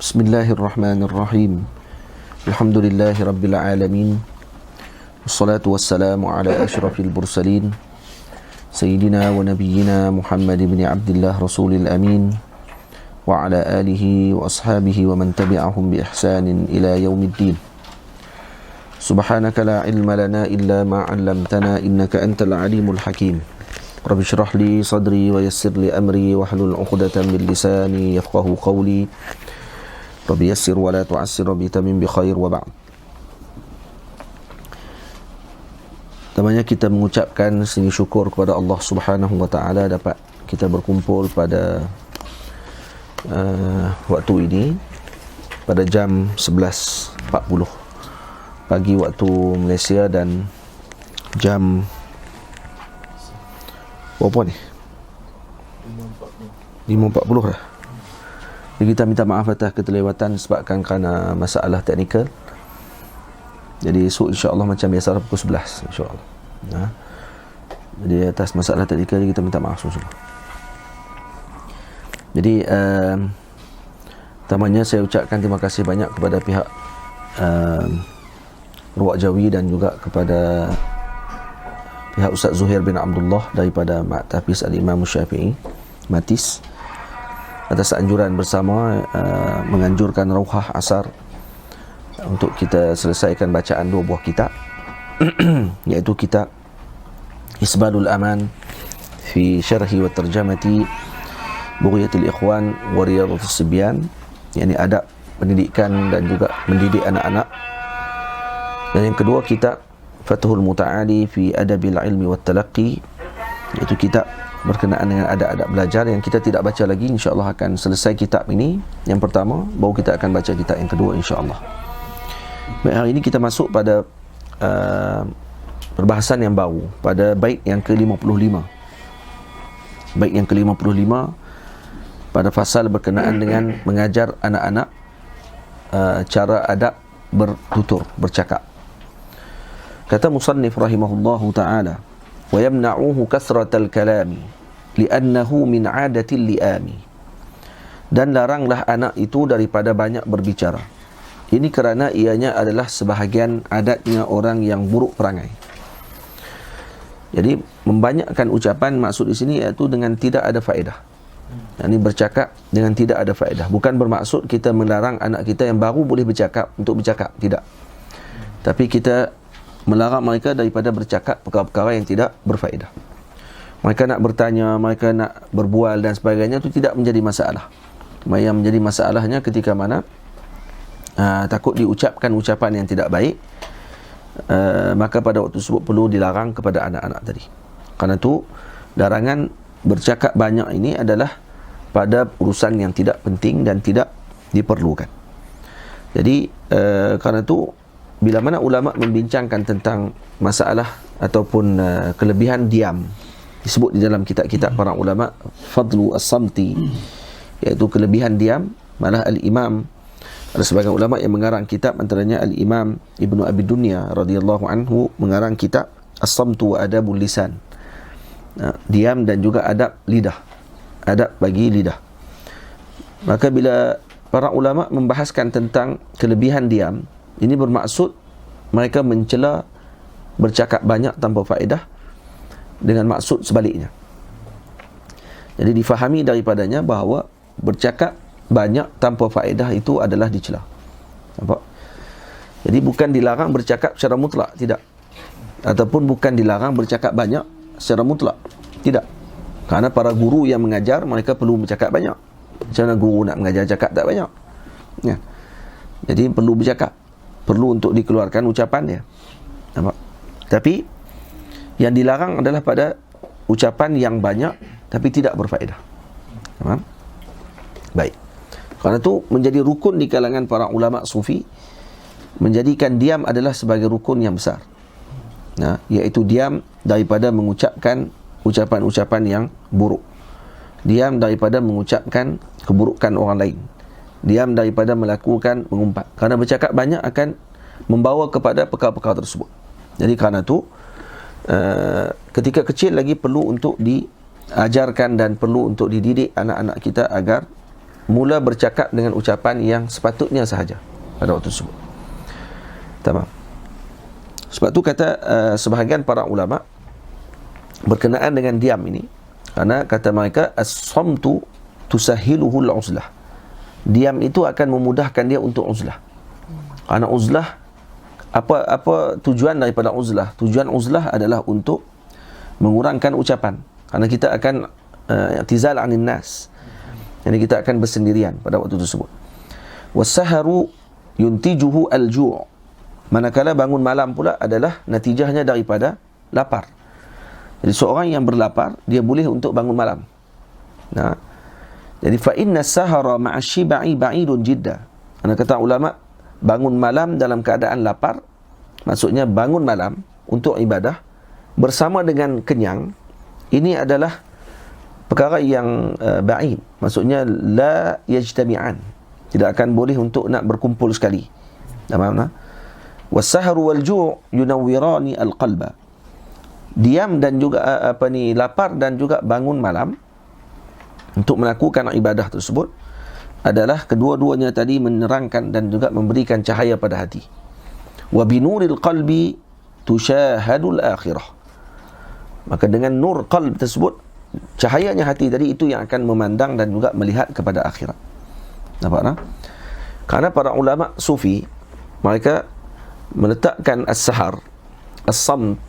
Bismillahirrahmanirrahim. Alhamdulillahi rabbil alamin. Wassalatu wassalamu ala asyrafil mursalin Sayyidina wa nabiyyina Muhammad ibn Abdullah Rasulil Amin wa ala alihi wa ashabihi wa man tabi'ahum bi ihsanin ila yaumiddin. Subhanaka la ilma lana illa ma 'allamtana innaka antal alimul hakim. Rabbi shrah li sadri wa yassir li amri wa hlul 'uqdatam min lisani yafqahu qawli. Rabbi yassir wa la tu'assir, Rabbi tamim bi khair wa ba'd. Pertamanya kita mengucapkan seni syukur kepada Allah Subhanahu wa taala dapat kita berkumpul pada waktu ini pada jam 11.40 pagi waktu Malaysia dan jam berapa ni? 5.40 dah. Jadi kita minta maaf atas keterlewatan sebabkan kerana masalah teknikal. Jadi esok insya-Allah macam biasa pukul 11 insya-Allah. Jadi atas masalah teknikal kita minta maaf semua. Jadi pertamanya saya ucapkan terima kasih banyak kepada pihak Ruak Jawi dan juga kepada pihak Ustaz Zuhair bin Abdullah daripada Maktafis Al-Imam Syafi'i Matis atas anjuran bersama menganjurkan Rauhah Asar untuk kita selesaikan bacaan dua buah kitab iaitu kitab Isbalul Aman fi Syarhi wa Tarjamati Bughiyatul Ikhwan wa Riyadhatus Sibyan, yakni adab pendidikan dan juga mendidik anak-anak. Dan yang kedua kitab Fathul Muta'ali fi Adabil Ilmi wat Talaqqi, iaitu kitab berkenaan dengan adab-adab belajar yang kita tidak baca lagi. InsyaAllah akan selesai kitab ini yang pertama, baru kita akan baca kitab yang kedua insyaAllah. Baik, hari ini kita masuk pada perbahasan yang baru pada bait yang ke-55. Bait yang ke-55 pada fasal berkenaan dengan mengajar anak-anak cara adab bertutur, bercakap. Kata musannif rahimahullahu ta'ala, wa yamna'uhu kathratal kalami li'annahu min 'adatil li'ami. Dan laranglah anak itu daripada banyak berbicara. Ini kerana ianya adalah sebahagian adatnya orang yang buruk perangai. Jadi membanyakkan ucapan maksud di sini iaitu dengan tidak ada faedah. Ini bercakap dengan tidak ada faedah. Bukan bermaksud kita melarang anak kita yang baru boleh bercakap untuk bercakap, tidak. Tapi kita melarang mereka daripada bercakap perkara-perkara yang tidak berfaedah. Mereka nak bertanya, mereka nak berbual dan sebagainya, itu tidak menjadi masalah. Yang menjadi masalahnya ketika mana takut diucapkan ucapan yang tidak baik, maka pada waktu tersebut perlu dilarang kepada anak-anak tadi. Karena itu larangan bercakap banyak ini adalah pada urusan yang tidak penting dan tidak diperlukan. Jadi kerana itu bila mana ulama membincangkan tentang masalah ataupun kelebihan diam, disebut di dalam kitab-kitab para ulama fadlu as-samti, iaitu kelebihan diam. Malah al-imam, ada sebagian ulama yang mengarang kitab, antaranya al-imam Ibnu Abi Dunya radhiyallahu anhu mengarang kitab As-Samtu wa Adabul Lisan, diam dan juga adab lidah, adab bagi lidah. Maka bila para ulama membahaskan tentang kelebihan diam, ini bermaksud mereka mencela bercakap banyak tanpa faedah dengan maksud sebaliknya. Jadi difahami daripadanya bahawa bercakap banyak tanpa faedah itu adalah dicela. Nampak? Jadi bukan dilarang bercakap secara mutlak, tidak. Ataupun bukan dilarang bercakap banyak secara mutlak, tidak. Kerana para guru yang mengajar, mereka perlu bercakap banyak. Macam mana guru nak mengajar cakap tak banyak? Ya. Jadi perlu bercakap, perlu untuk dikeluarkan ucapan dia. Nampak? Tapi yang dilarang adalah pada ucapan yang banyak tapi tidak berfaedah. Nampak? Baik. Kerana itu menjadi rukun di kalangan para ulama sufi, menjadikan diam adalah sebagai rukun yang besar. Iaitu diam daripada mengucapkan ucapan-ucapan yang buruk, diam daripada mengucapkan keburukan orang lain, diam daripada melakukan mengumpat. Kerana bercakap banyak akan membawa kepada perkara-perkara tersebut. Jadi kerana itu ketika kecil lagi perlu untuk diajarkan dan perlu untuk dididik anak-anak kita agar mula bercakap dengan ucapan yang sepatutnya sahaja pada waktu tersebut. Tamam. Sebab tu kata sebahagian para ulama berkenaan dengan diam ini, karena kata mereka as-samtu tusahiluhu al-uzlah. Diam itu akan memudahkan dia untuk uzlah. Karena uzlah, apa tujuan daripada uzlah? Tujuan uzlah adalah untuk mengurangkan ucapan. Karena kita akan i'tizal 'anil nas. Jadi kita akan bersendirian pada waktu tersebut. Was-saharu yuntijuhu al-ju'. Manakala bangun malam pula adalah natijahnya daripada lapar. Jadi seorang yang berlapar, dia boleh untuk bangun malam. Nah, jadi fa inna as-sahara ma'asy-syiba'i ba'idun jidda. Ana kata ulama, bangun malam dalam keadaan lapar, maksudnya bangun malam untuk ibadah bersama dengan kenyang, ini adalah perkara yang ba'id. Maksudnya la yajtami'an. Tidak akan boleh untuk nak berkumpul sekali. Faham tak? Was-sahru wal-ju' yunawwirani al-qalba. Diam dan juga lapar dan juga bangun malam untuk melakukan ibadah tersebut adalah kedua-duanya tadi menerangkan dan juga memberikan cahaya pada hati. Wa binuril qalbi tushahadul akhirah. Maka dengan nur qalb tersebut, cahayanya hati tadi itu yang akan memandang dan juga melihat kepada akhirat. Nampak tak? Karena para ulama sufi mereka meletakkan as-sahar, as-samt,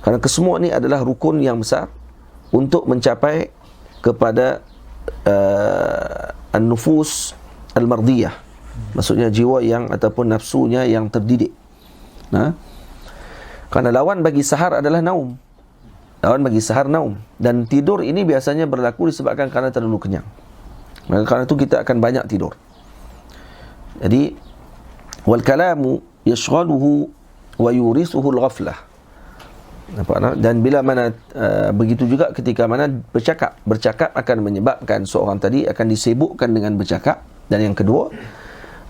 kerana kesemua ni adalah rukun yang besar untuk mencapai kepada an-nufus al-mardiyah, maksudnya jiwa yang ataupun nafsunya yang terdidik. Kerana lawan bagi sahar adalah naum. Lawan bagi sahar naum. Dan tidur ini biasanya berlaku disebabkan kerana terlalu kenyang. Maka kerana itu kita akan banyak tidur. Jadi wal kalamu yashghaluhu wa yurisuhu al-ghaflah. Nampak tak? Dan bila mana begitu juga ketika mana bercakap akan menyebabkan seorang tadi akan disibukkan dengan bercakap, dan yang kedua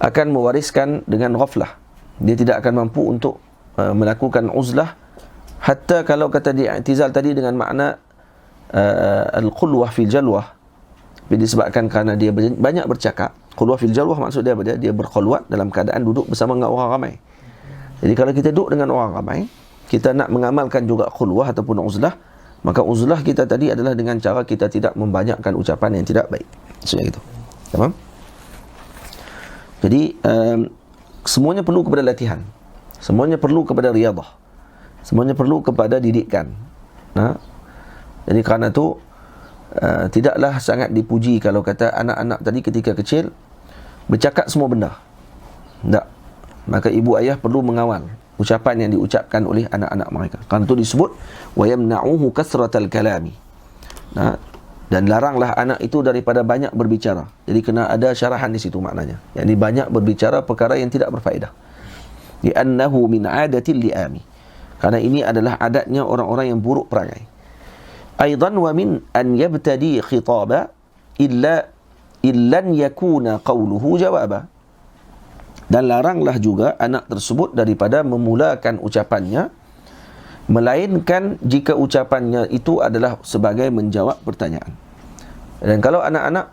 akan mewariskan dengan ghaflah. Dia tidak akan mampu untuk melakukan uzlah, hatta kalau kata di i'tizal tadi dengan makna al-qulwah fil jalwah, disebabkan kerana dia banyak bercakap. Qulwah fil jalwah maksud dia apa? Dia berkhulwat dalam keadaan duduk bersama dengan orang ramai. Jadi kalau kita duduk dengan orang ramai, kita nak mengamalkan juga khulwah ataupun uzlah, maka uzlah kita tadi adalah dengan cara kita tidak membanyakkan ucapan yang tidak baik. Maksudnya gitu. Faham? Jadi semuanya perlu kepada latihan. Semuanya perlu kepada riyadah. Semuanya perlu kepada didikan. Jadi kerana tu tidaklah sangat dipuji kalau kata anak-anak tadi ketika kecil bercakap semua benda. Tak. Maka ibu ayah perlu mengawal ucapan yang diucapkan oleh anak-anak mereka. Kerana itu disebut wa yamna'uhu kasratal kalami. Dan laranglah anak itu daripada banyak berbicara. Jadi kena ada syarahan di situ maknanya. Yakni banyak berbicara perkara yang tidak berfaedah. Li'annahu min 'adatil li'ami. Karena ini adalah adatnya orang-orang yang buruk perangai. Aidan wa min an yabtadi khitaba illan yakuna qawluhu jawaba. Dan laranglah juga anak tersebut daripada memulakan ucapannya melainkan jika ucapannya itu adalah sebagai menjawab pertanyaan. Dan kalau anak-anak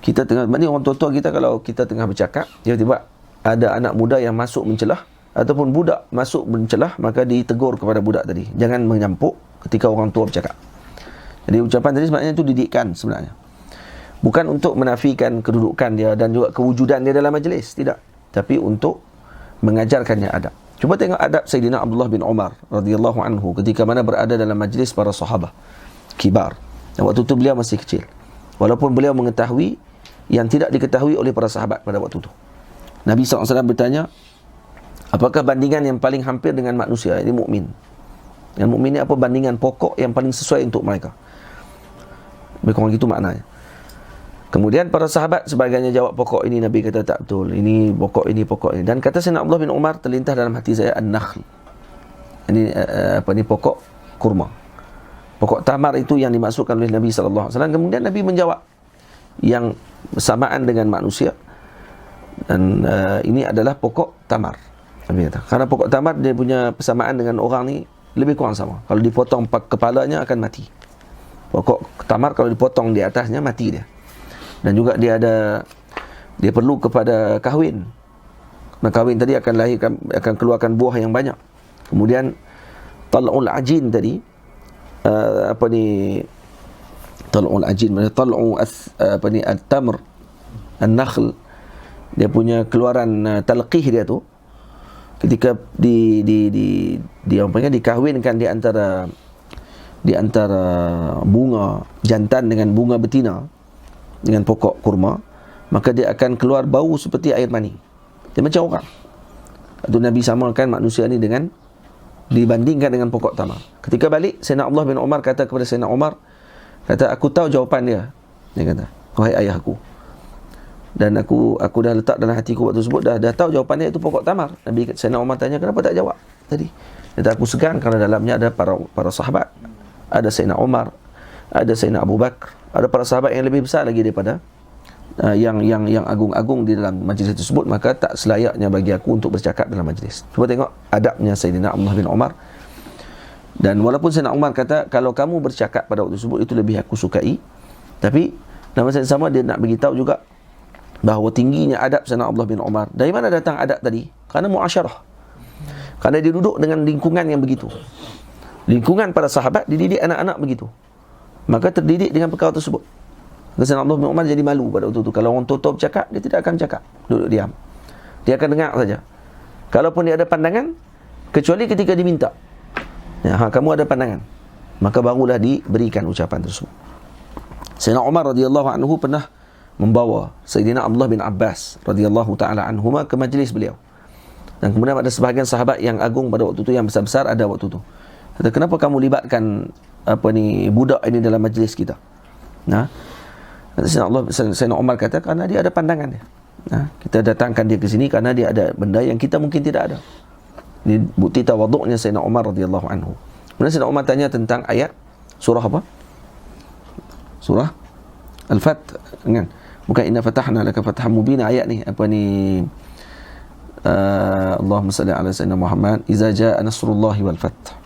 kita tengah, maknanya orang tua-tua kita kalau kita tengah bercakap, tiba-tiba ada anak muda yang masuk mencelah ataupun budak masuk mencelah, maka ditegur kepada budak tadi, jangan menyampuk ketika orang tua bercakap. Jadi ucapan tadi sebenarnya itu didikan sebenarnya. Bukan untuk menafikan kedudukan dia dan juga kewujudan dia dalam majlis, tidak. Tapi untuk mengajarkannya adab. Cuba tengok adab Sayyidina Abdullah bin Umar radhiyallahu anhu ketika mana berada dalam majlis para sahabat kibar. Dan waktu itu beliau masih kecil. Walaupun beliau mengetahui yang tidak diketahui oleh para sahabat pada waktu itu. Nabi SAW bertanya, apakah bandingan yang paling hampir dengan manusia? Ini mukmin. Yang mukmin ini apa bandingan pokok yang paling sesuai untuk mereka? Lebih kurang gitu maknanya. Kemudian para sahabat sebagainya jawab pokok ini. Nabi kata tak betul, ini pokok ini, pokok ini. Dan kata Sayyidina Abdullah bin Umar, terlintas dalam hati saya an-nakhl. Ini pokok kurma. Pokok tamar itu yang dimaksudkan oleh Nabi SAW. Kemudian Nabi menjawab yang bersamaan dengan manusia. Dan ini adalah pokok tamar. Nabi kata, karena pokok tamar dia punya persamaan dengan orang ni lebih kurang sama. Kalau dipotong kepalanya akan mati. Pokok tamar kalau dipotong di atasnya mati dia. Dan juga dia perlu kepada kahwin. Nah, kahwin tadi akan keluarkan buah yang banyak. Kemudian tal'ul ajin tadi, tal'ul ajin, tal'u al-tamr, an-nakhl, dia punya keluaran talqih dia tu, ketika dikahwinkan di antara bunga jantan dengan bunga betina dengan pokok kurma, maka dia akan keluar bau seperti air mani. Dia macam orang. Itu Nabi samakan manusia ni dibandingkan dengan pokok tamar. Ketika balik, Sayyidina Abdullah bin Umar kata kepada Sayyidina Umar, kata, aku tahu jawapan dia. Dia kata, wahai ayahku, dan aku dah letak dalam hatiku waktu tersebut, dah tahu jawapan dia itu pokok tamar. Nabi Sayyidina Umar tanya, kenapa tak jawab tadi? Dia kata, aku segan kerana dalamnya ada para sahabat. Ada Sayyidina Umar, ada Sayyidina Abu Bakar, ada para sahabat yang lebih besar lagi daripada yang agung-agung di dalam majlis tersebut, maka tak selayaknya bagi aku untuk bercakap dalam majlis. Cuba tengok adabnya Sayyidina Abdullah bin Umar. Dan walaupun Sayyidina Umar kata, kalau kamu bercakap pada waktu tersebut, itu lebih aku sukai, tapi dalam masa yang sama dia nak beritahu juga bahawa tingginya adab Sayyidina Abdullah bin Umar. Dari mana datang adab tadi? Kerana muasyarah. Kerana dia duduk dengan lingkungan yang begitu. Lingkungan para sahabat dididik anak-anak begitu, maka terdidik dengan perkara tersebut. Sayyidina Abdullah bin Umar jadi malu pada waktu itu. Kalau orang tua bercakap, dia tidak akan bercakap, duduk diam. Dia akan dengar saja. Kalaupun dia ada pandangan, kecuali ketika diminta, kamu ada pandangan, maka barulah diberikan ucapan tersebut. Sayyidina Umar radhiyallahu anhu pernah membawa Sayyidina Abdullah bin Abbas radhiyallahu taala anhuma ke majlis beliau. Dan kemudian ada sebahagian sahabat yang agung pada waktu itu, yang besar-besar ada waktu itu. Kata, kenapa kamu libatkan budak ini dalam majlis kita? Sayyidina Umar kata, kerana dia ada pandangan dia. Kita datangkan dia ke sini kerana dia ada benda yang kita mungkin tidak ada. Ini bukti tawaduknya Sayyidina Umar radhiyallahu anhu. Kemudian Sayyidina Umar tanya tentang ayat surah apa? Surah Al-Fath, kan? Bukan inna fatahna laka fathan mubina, ayat ni Allahumma salli ala sayyidina Muhammad, iza jaa nasrullahi wal fath.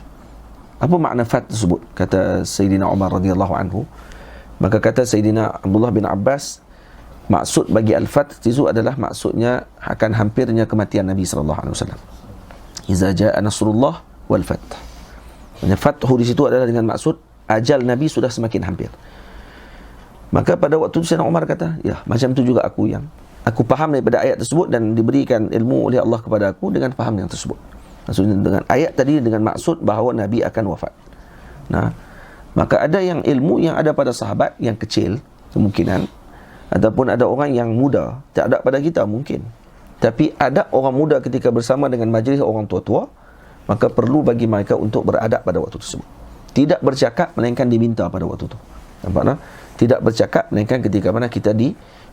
Apa makna fath tersebut? Kata Sayyidina Umar radhiyallahu anhu. Maka kata Sayyidina Abdullah bin Abbas, maksud bagi al-fath itu adalah maksudnya akan hampirnya kematian Nabi sallallahu alaihi wasallam. Iza jaa nasrullah wal fath. Fathu di situ adalah dengan maksud ajal Nabi sudah semakin hampir. Maka pada waktu itu Sayyidina Umar kata, ya, macam tu juga aku faham daripada ayat tersebut dan diberikan ilmu oleh Allah kepada aku dengan faham yang tersebut. Maksudnya dengan ayat tadi dengan maksud bahawa Nabi akan wafat. Maka ada yang ilmu yang ada pada sahabat yang kecil kemungkinan, ataupun ada orang yang muda, tak ada pada kita mungkin. Tapi ada orang muda ketika bersama dengan majlis orang tua-tua, maka perlu bagi mereka untuk beradab pada waktu tersebut. Tidak bercakap melainkan diminta pada waktu itu. Nampak tak? Tidak bercakap melainkan ketika mana kita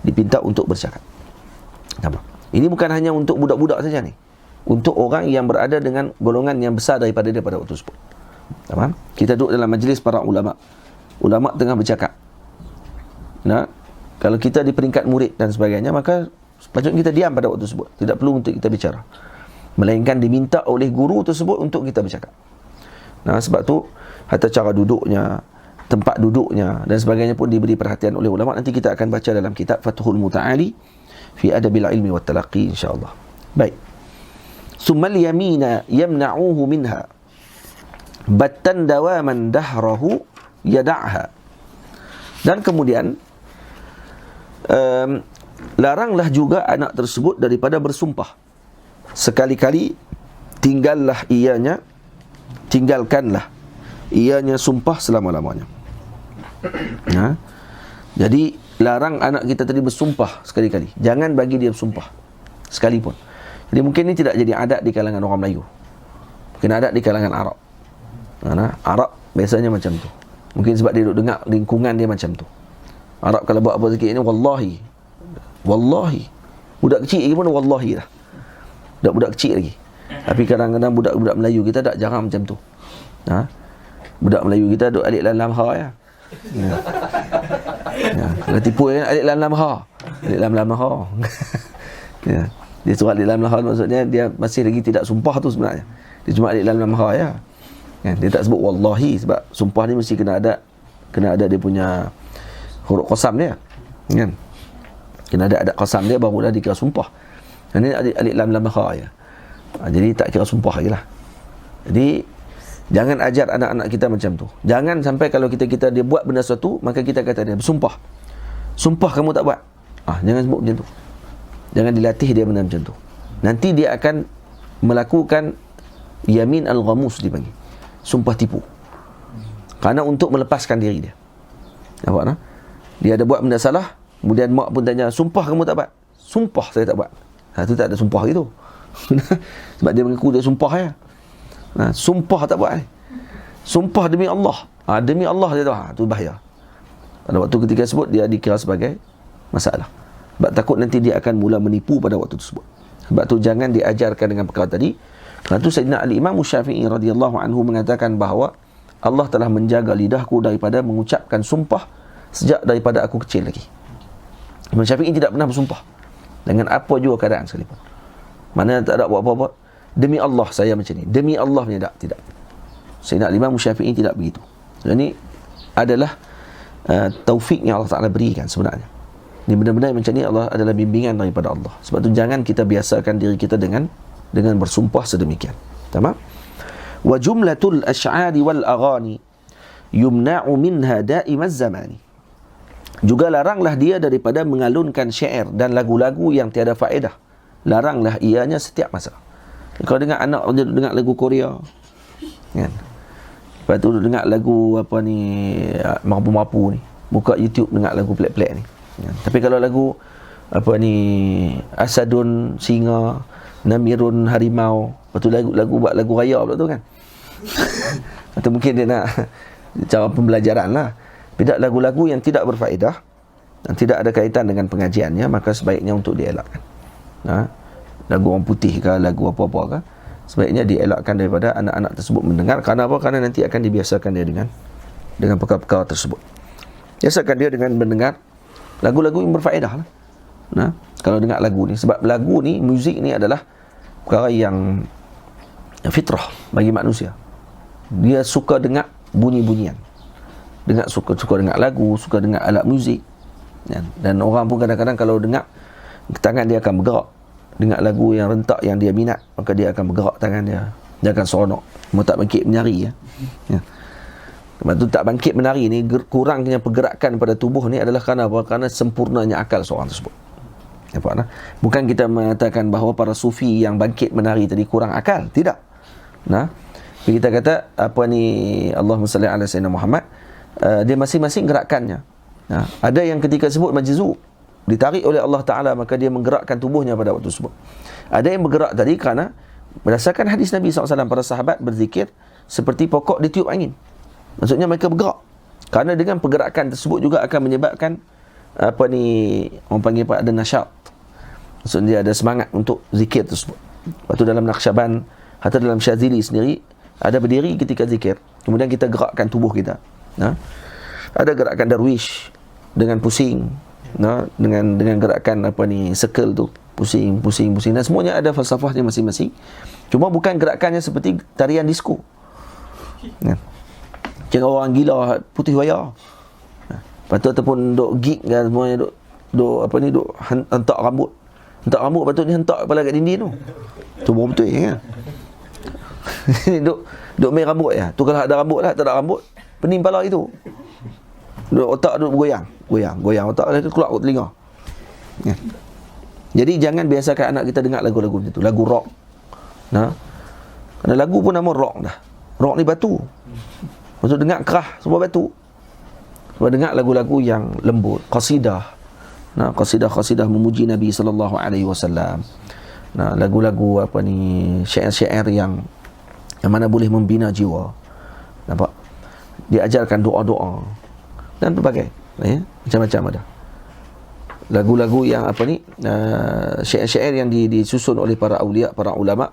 dipinta untuk bercakap. Nampak? Ini bukan hanya untuk budak-budak saja ni. Untuk orang yang berada dengan golongan yang besar daripada dia pada waktu tersebut. Faham? Kita duduk dalam majlis para ulama. Ulama tengah bercakap. Kalau kita di peringkat murid dan sebagainya, maka sepatutnya kita diam pada waktu tersebut. Tidak perlu untuk kita bicara. Melainkan diminta oleh guru tersebut untuk kita bercakap. Sebab tu hatta cara duduknya, tempat duduknya dan sebagainya pun diberi perhatian oleh ulama. Nanti kita akan baca dalam kitab Fathul Muta'ali fi Adabil Ilmi wat Talaqi, insya-Allah. Baik. Summal yamina yamna'uhu minha battan dawaman dahrahu yada'ha. Dan kemudian laranglah juga anak tersebut daripada bersumpah. Sekali-kali tinggalkanlah ianya sumpah selama-lamanya. Jadi larang anak kita tadi bersumpah sekali-kali. Jangan bagi dia bersumpah sekalipun. Jadi mungkin ini tidak jadi adat di kalangan orang Melayu, mungkin adat di kalangan Arab. Arab biasanya macam tu. Mungkin sebab dia duduk dengar lingkungan dia macam tu. Arab kalau buat apa sikit ini, wallahi. Budak kecil lagi pun wallahi dah. Budak kecil lagi. Tapi kadang-kadang budak-budak Melayu kita tak jarang macam tu. Budak Melayu kita duduk alif lam ha ya. Kalau tipu kan alif lam ha. Alif lam ha. Dia surat alif lam ha maksudnya dia masih lagi tidak sumpah tu sebenarnya. Dia cuma alif lam ha ya. Dia tak sebut wallahi sebab sumpah ni mesti kena ada dia punya huruf qasam dia. Kan? Kena ada qasam dia barulah dikira sumpah. Ini alif lam lam kha ya. Jadi tak kira sumpah lagi lah. Jadi jangan ajar anak-anak kita macam tu. Jangan sampai kalau kita dia buat benda sesuatu, maka kita kata dia bersumpah. Sumpah kamu tak buat. Jangan sebut macam tu. Jangan dilatih dia benda macam tu. Nanti dia akan melakukan yamin al-ghamus dipanggil. Sumpah tipu. Kerana untuk melepaskan diri dia. Nampak tak? Dia ada buat benda salah, kemudian mak pun tanya, sumpah kamu tak buat? Sumpah saya tak buat. Tu tak ada sumpah gitu. Sebab dia mengaku dia sumpah ya. Sumpah tak buat. Sumpah demi Allah. Demi Allah dia tahu. Tu bahaya. Pada waktu ketika sebut dia dikira sebagai masalah. Sebab takut nanti dia akan mula menipu pada waktu tersebut. Sebab tu jangan diajarkan dengan perkara tadi. Kerana tu Sayyidina Al-Imam Syafi'i radhiyallahu anhu mengatakan bahawa Allah telah menjaga lidahku daripada mengucapkan sumpah sejak daripada aku kecil lagi. Imam Syafi'i tidak pernah bersumpah dengan apa juga keadaan sekalipun. Mana tak ada buat apa-apa. Demi Allah saya macam ni. Demi Allah tidak. Sayyidina Imam Syafi'i tidak begitu. Ini adalah taufik yang Allah Ta'ala berikan sebenarnya. Ini benda-benda macam ni Allah adalah bimbingan daripada Allah. Sebab tu jangan kita biasakan diri kita dengan bersumpah sedemikian. Tamam? Wa jumlatul asy'ari wal aghani yumna'u minha da'imaz zamani. Juga laranglah dia daripada mengalunkan syair dan lagu-lagu yang tiada faedah. Laranglah ianya setiap masa. Kalau dengar anak dia dengar lagu Korea, kan? Lepas tu dengar lagu apa ni, mampu-mampu ni, buka YouTube dengar lagu pelik-pelik ni, kan? Tapi kalau lagu apa ni, Asadun singa, Namirun harimau, lepas tu lagu buat lagu raya pula tu kan. Atau mungkin dia nak cara pembelajaran lah. Tidak lagu-lagu yang tidak berfaedah dan tidak ada kaitan dengan pengajiannya, maka sebaiknya untuk dielakkan. Lagu orang putih ke, lagu apa-apa ke, sebaiknya dielakkan daripada anak-anak tersebut mendengar. Kerana apa? Kerana nanti akan dibiasakan dia dengan perkara-perkara tersebut. Biasakan dia dengan mendengar lagu-lagu yang berfaedah lah. Kalau dengar lagu ni, sebab lagu ni, muzik ni adalah perkara yang fitrah bagi manusia. Dia suka dengar bunyi-bunyian, suka dengar lagu, suka dengar alat muzik, dan orang pun kadang-kadang kalau dengar, tangan dia akan bergerak. Dengar lagu yang rentak yang dia minat, maka dia akan bergerak tangan dia akan seronok. Mau tak bangkit menari ya. Sebab tu tak bangkit menari ni, kurangnya pergerakan pada tubuh ni adalah kerana apa? Kerana sempurnanya akal seorang tersebut. Bukan kita mengatakan bahawa para sufi yang bangkit menari tadi kurang akal, tidak. Kita kata apa ni, Allahumma salli ala sayyidina Muhammad, dia masing-masing gerakannya. Ada yang ketika sebut majzub, ditarik oleh Allah Ta'ala, maka dia menggerakkan tubuhnya pada waktu tersebut. Ada yang bergerak tadi kerana berdasarkan hadis Nabi SAW, para sahabat berzikir seperti pokok ditiup angin. Maksudnya mereka bergerak. Kerana dengan pergerakan tersebut juga akan menyebabkan apa ni, orang panggil ada nasyat. Maksudnya dia ada semangat untuk zikir tersebut. Lepas tu dalam Naqsyaband, atau dalam Syazili sendiri, ada berdiri ketika zikir, kemudian kita gerakkan tubuh kita. Ada gerakan darwish dengan pusing, dengan gerakan apa ni, circle tu, pusing, dan semuanya ada falsafahnya masing-masing. Cuma bukan gerakannya seperti tarian disko. Jangan orang gila putih wayar. Lepas tu ataupun duk gig kan, semuanya duk apa ni, duk hentak rambut. Hentak rambut patutnya hentak kepala kat dinding tu. Tu baru betul kan. duk main rambut ya. Tu kalau ada rambut lah, tak ada rambut, pening kepala itu. Otak duk goyang otak dia keluar kat telinga. Jadi jangan biasakan anak kita dengar lagu-lagu macam tu, lagu rock. Kerana lagu pun nama rock dah. Rock ni batu. Maksud dengar kerah semua batu. Sebab dengar lagu-lagu yang lembut, qasidah. Qasidah memuji Nabi sallallahu alaihi wasallam. Lagu-lagu apa ni, syair-syair yang mana boleh membina jiwa. Nampak? Diajarkan doa-doa dan berbagai, macam-macam ada. Lagu-lagu yang apa ni, syair-syair yang disusun oleh para awliya, para ulama,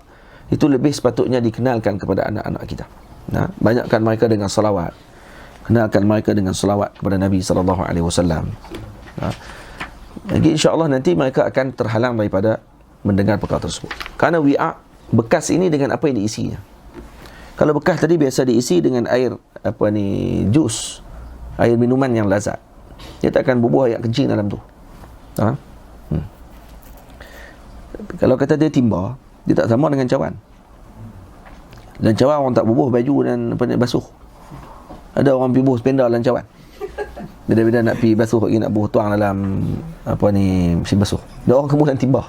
itu lebih sepatutnya dikenalkan kepada anak-anak kita. Banyakkan mereka dengan salawat. Kenalkan mereka dengan salawat kepada Nabi sallallahu alaihi wasallam. Jadi insya-Allah nanti mereka akan terhalang daripada mendengar perkara tersebut. Kerana bekas ini dengan apa yang diisinya. Kalau bekas tadi biasa diisi dengan air apa ni, jus, air minuman yang lazat, dia tak akan bubuh air kencing dalam tu. Kalau kata dia timba, dia tak sama dengan cawan. Dan cawan orang tak bubuh baju dan basuh. Ada orang pergi bubuh sependa lancawan. Bila-bila nak pergi basuh lagi, nak bubuh tuang dalam mesin basuh. Dia orang kemudian timba.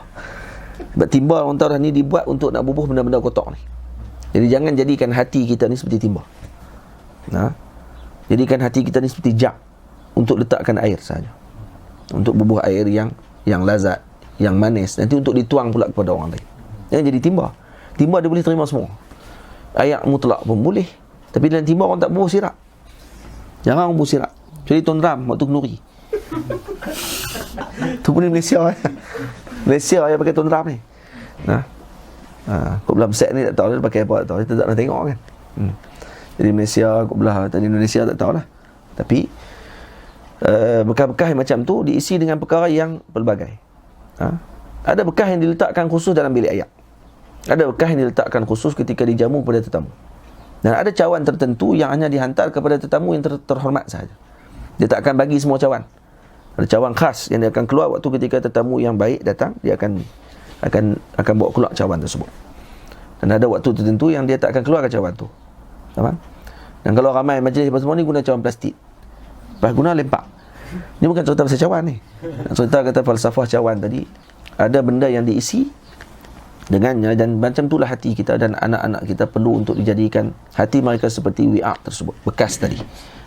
Sebab timba orang tahu dah ni dibuat untuk nak bubuh benda-benda kotor ni. Jadi jangan jadikan hati kita ni seperti timba. Jadikan hati kita ni seperti jak untuk letakkan air saja. Untuk bubuh air yang lazat, yang manis. Nanti untuk dituang pula kepada orang lain. Jangan jadi timba. Timba dia boleh terima semua. Air mutlak pun boleh. Tapi dalam timba orang tak bubuh sirap. Jarang orang bubuh sirap. Jadi Tuan Ram waktu kenduri. Tu pun di Malaysia. Malaysia yang pakai Tuan Ram ni. Kok belah besar ni tak tahu dia pakai apa, tak tahu. Kita tak pernah tengok kan. Jadi Malaysia, kok belah tadi Indonesia tak tahulah. Tapi bekas-bekas macam tu diisi dengan perkara yang pelbagai. Ada bekas yang diletakkan khusus dalam bilik air. Ada bekas yang diletakkan khusus ketika dijamu kepada tetamu. Dan ada cawan tertentu yang hanya dihantar kepada tetamu yang terhormat sahaja. Dia tak akan bagi semua cawan. Ada cawan khas yang dia akan keluar waktu ketika tetamu yang baik datang, dia akan bawa keluar cawan tersebut. Dan ada waktu tertentu yang dia tak akan keluarkan cawan tu. Faham? Dan kalau ramai majlis apa semua ni guna cawan plastik. Lepas guna lempak. Ni bukan cerita pasal cawan ni. Cerita kata falsafah cawan tadi, ada benda yang diisi dengannya, dan macam itulah hati kita dan anak-anak kita perlu untuk dijadikan hati mereka seperti wi'ak tersebut, bekas tadi.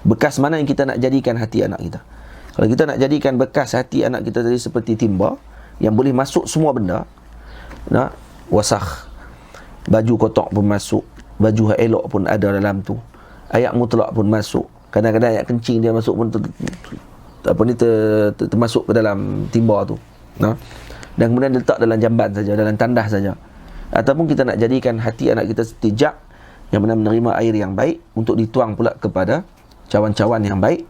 Bekas mana yang kita nak jadikan hati anak kita? Kalau kita nak jadikan bekas hati anak kita tadi seperti timba yang boleh masuk semua benda, wasakh, baju kotor pun masuk, baju elok pun ada dalam tu, air mutlak pun masuk, kadang-kadang air kencing dia masuk pun termasuk ke dalam timba tu. Dan kemudian letak dalam jamban saja, dalam tandah saja. Ataupun kita nak jadikan hati anak kita seperti jak yang benar menerima air yang baik untuk dituang pula kepada cawan-cawan yang baik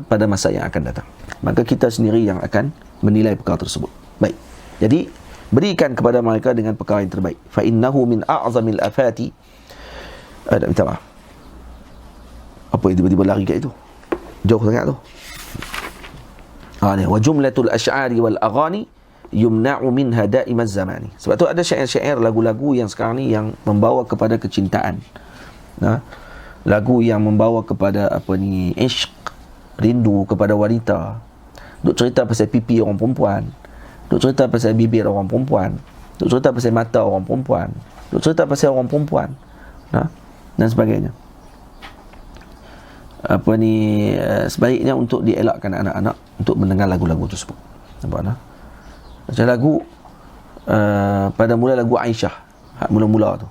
pada masa yang akan datang. Maka kita sendiri yang akan menilai perkara tersebut. Baik. Jadi berikan kepada mereka dengan perkara yang terbaik. Fa innahu min a'zamil afati. Minta maaf. Apa yang tiba-tiba lari kat itu? Jauh sangat tu. Wa jumlatul asy'ari wal aghani yumna'u minha da'imaz zamani. Sebab tu ada syair-syair, lagu-lagu yang sekarang ni yang membawa kepada kecintaan. Lagu yang membawa kepada ishq, rindu kepada wanita. Duk cerita pasal pipi orang perempuan, duk cerita pasal bibir orang perempuan, duk cerita pasal mata orang perempuan, duk cerita pasal orang perempuan, dan sebagainya. Sebaiknya untuk dielakkan anak-anak untuk mendengar lagu-lagu tersebut. Nampak tak? Macam lagu pada mula lagu Aisyah, mula-mula tu,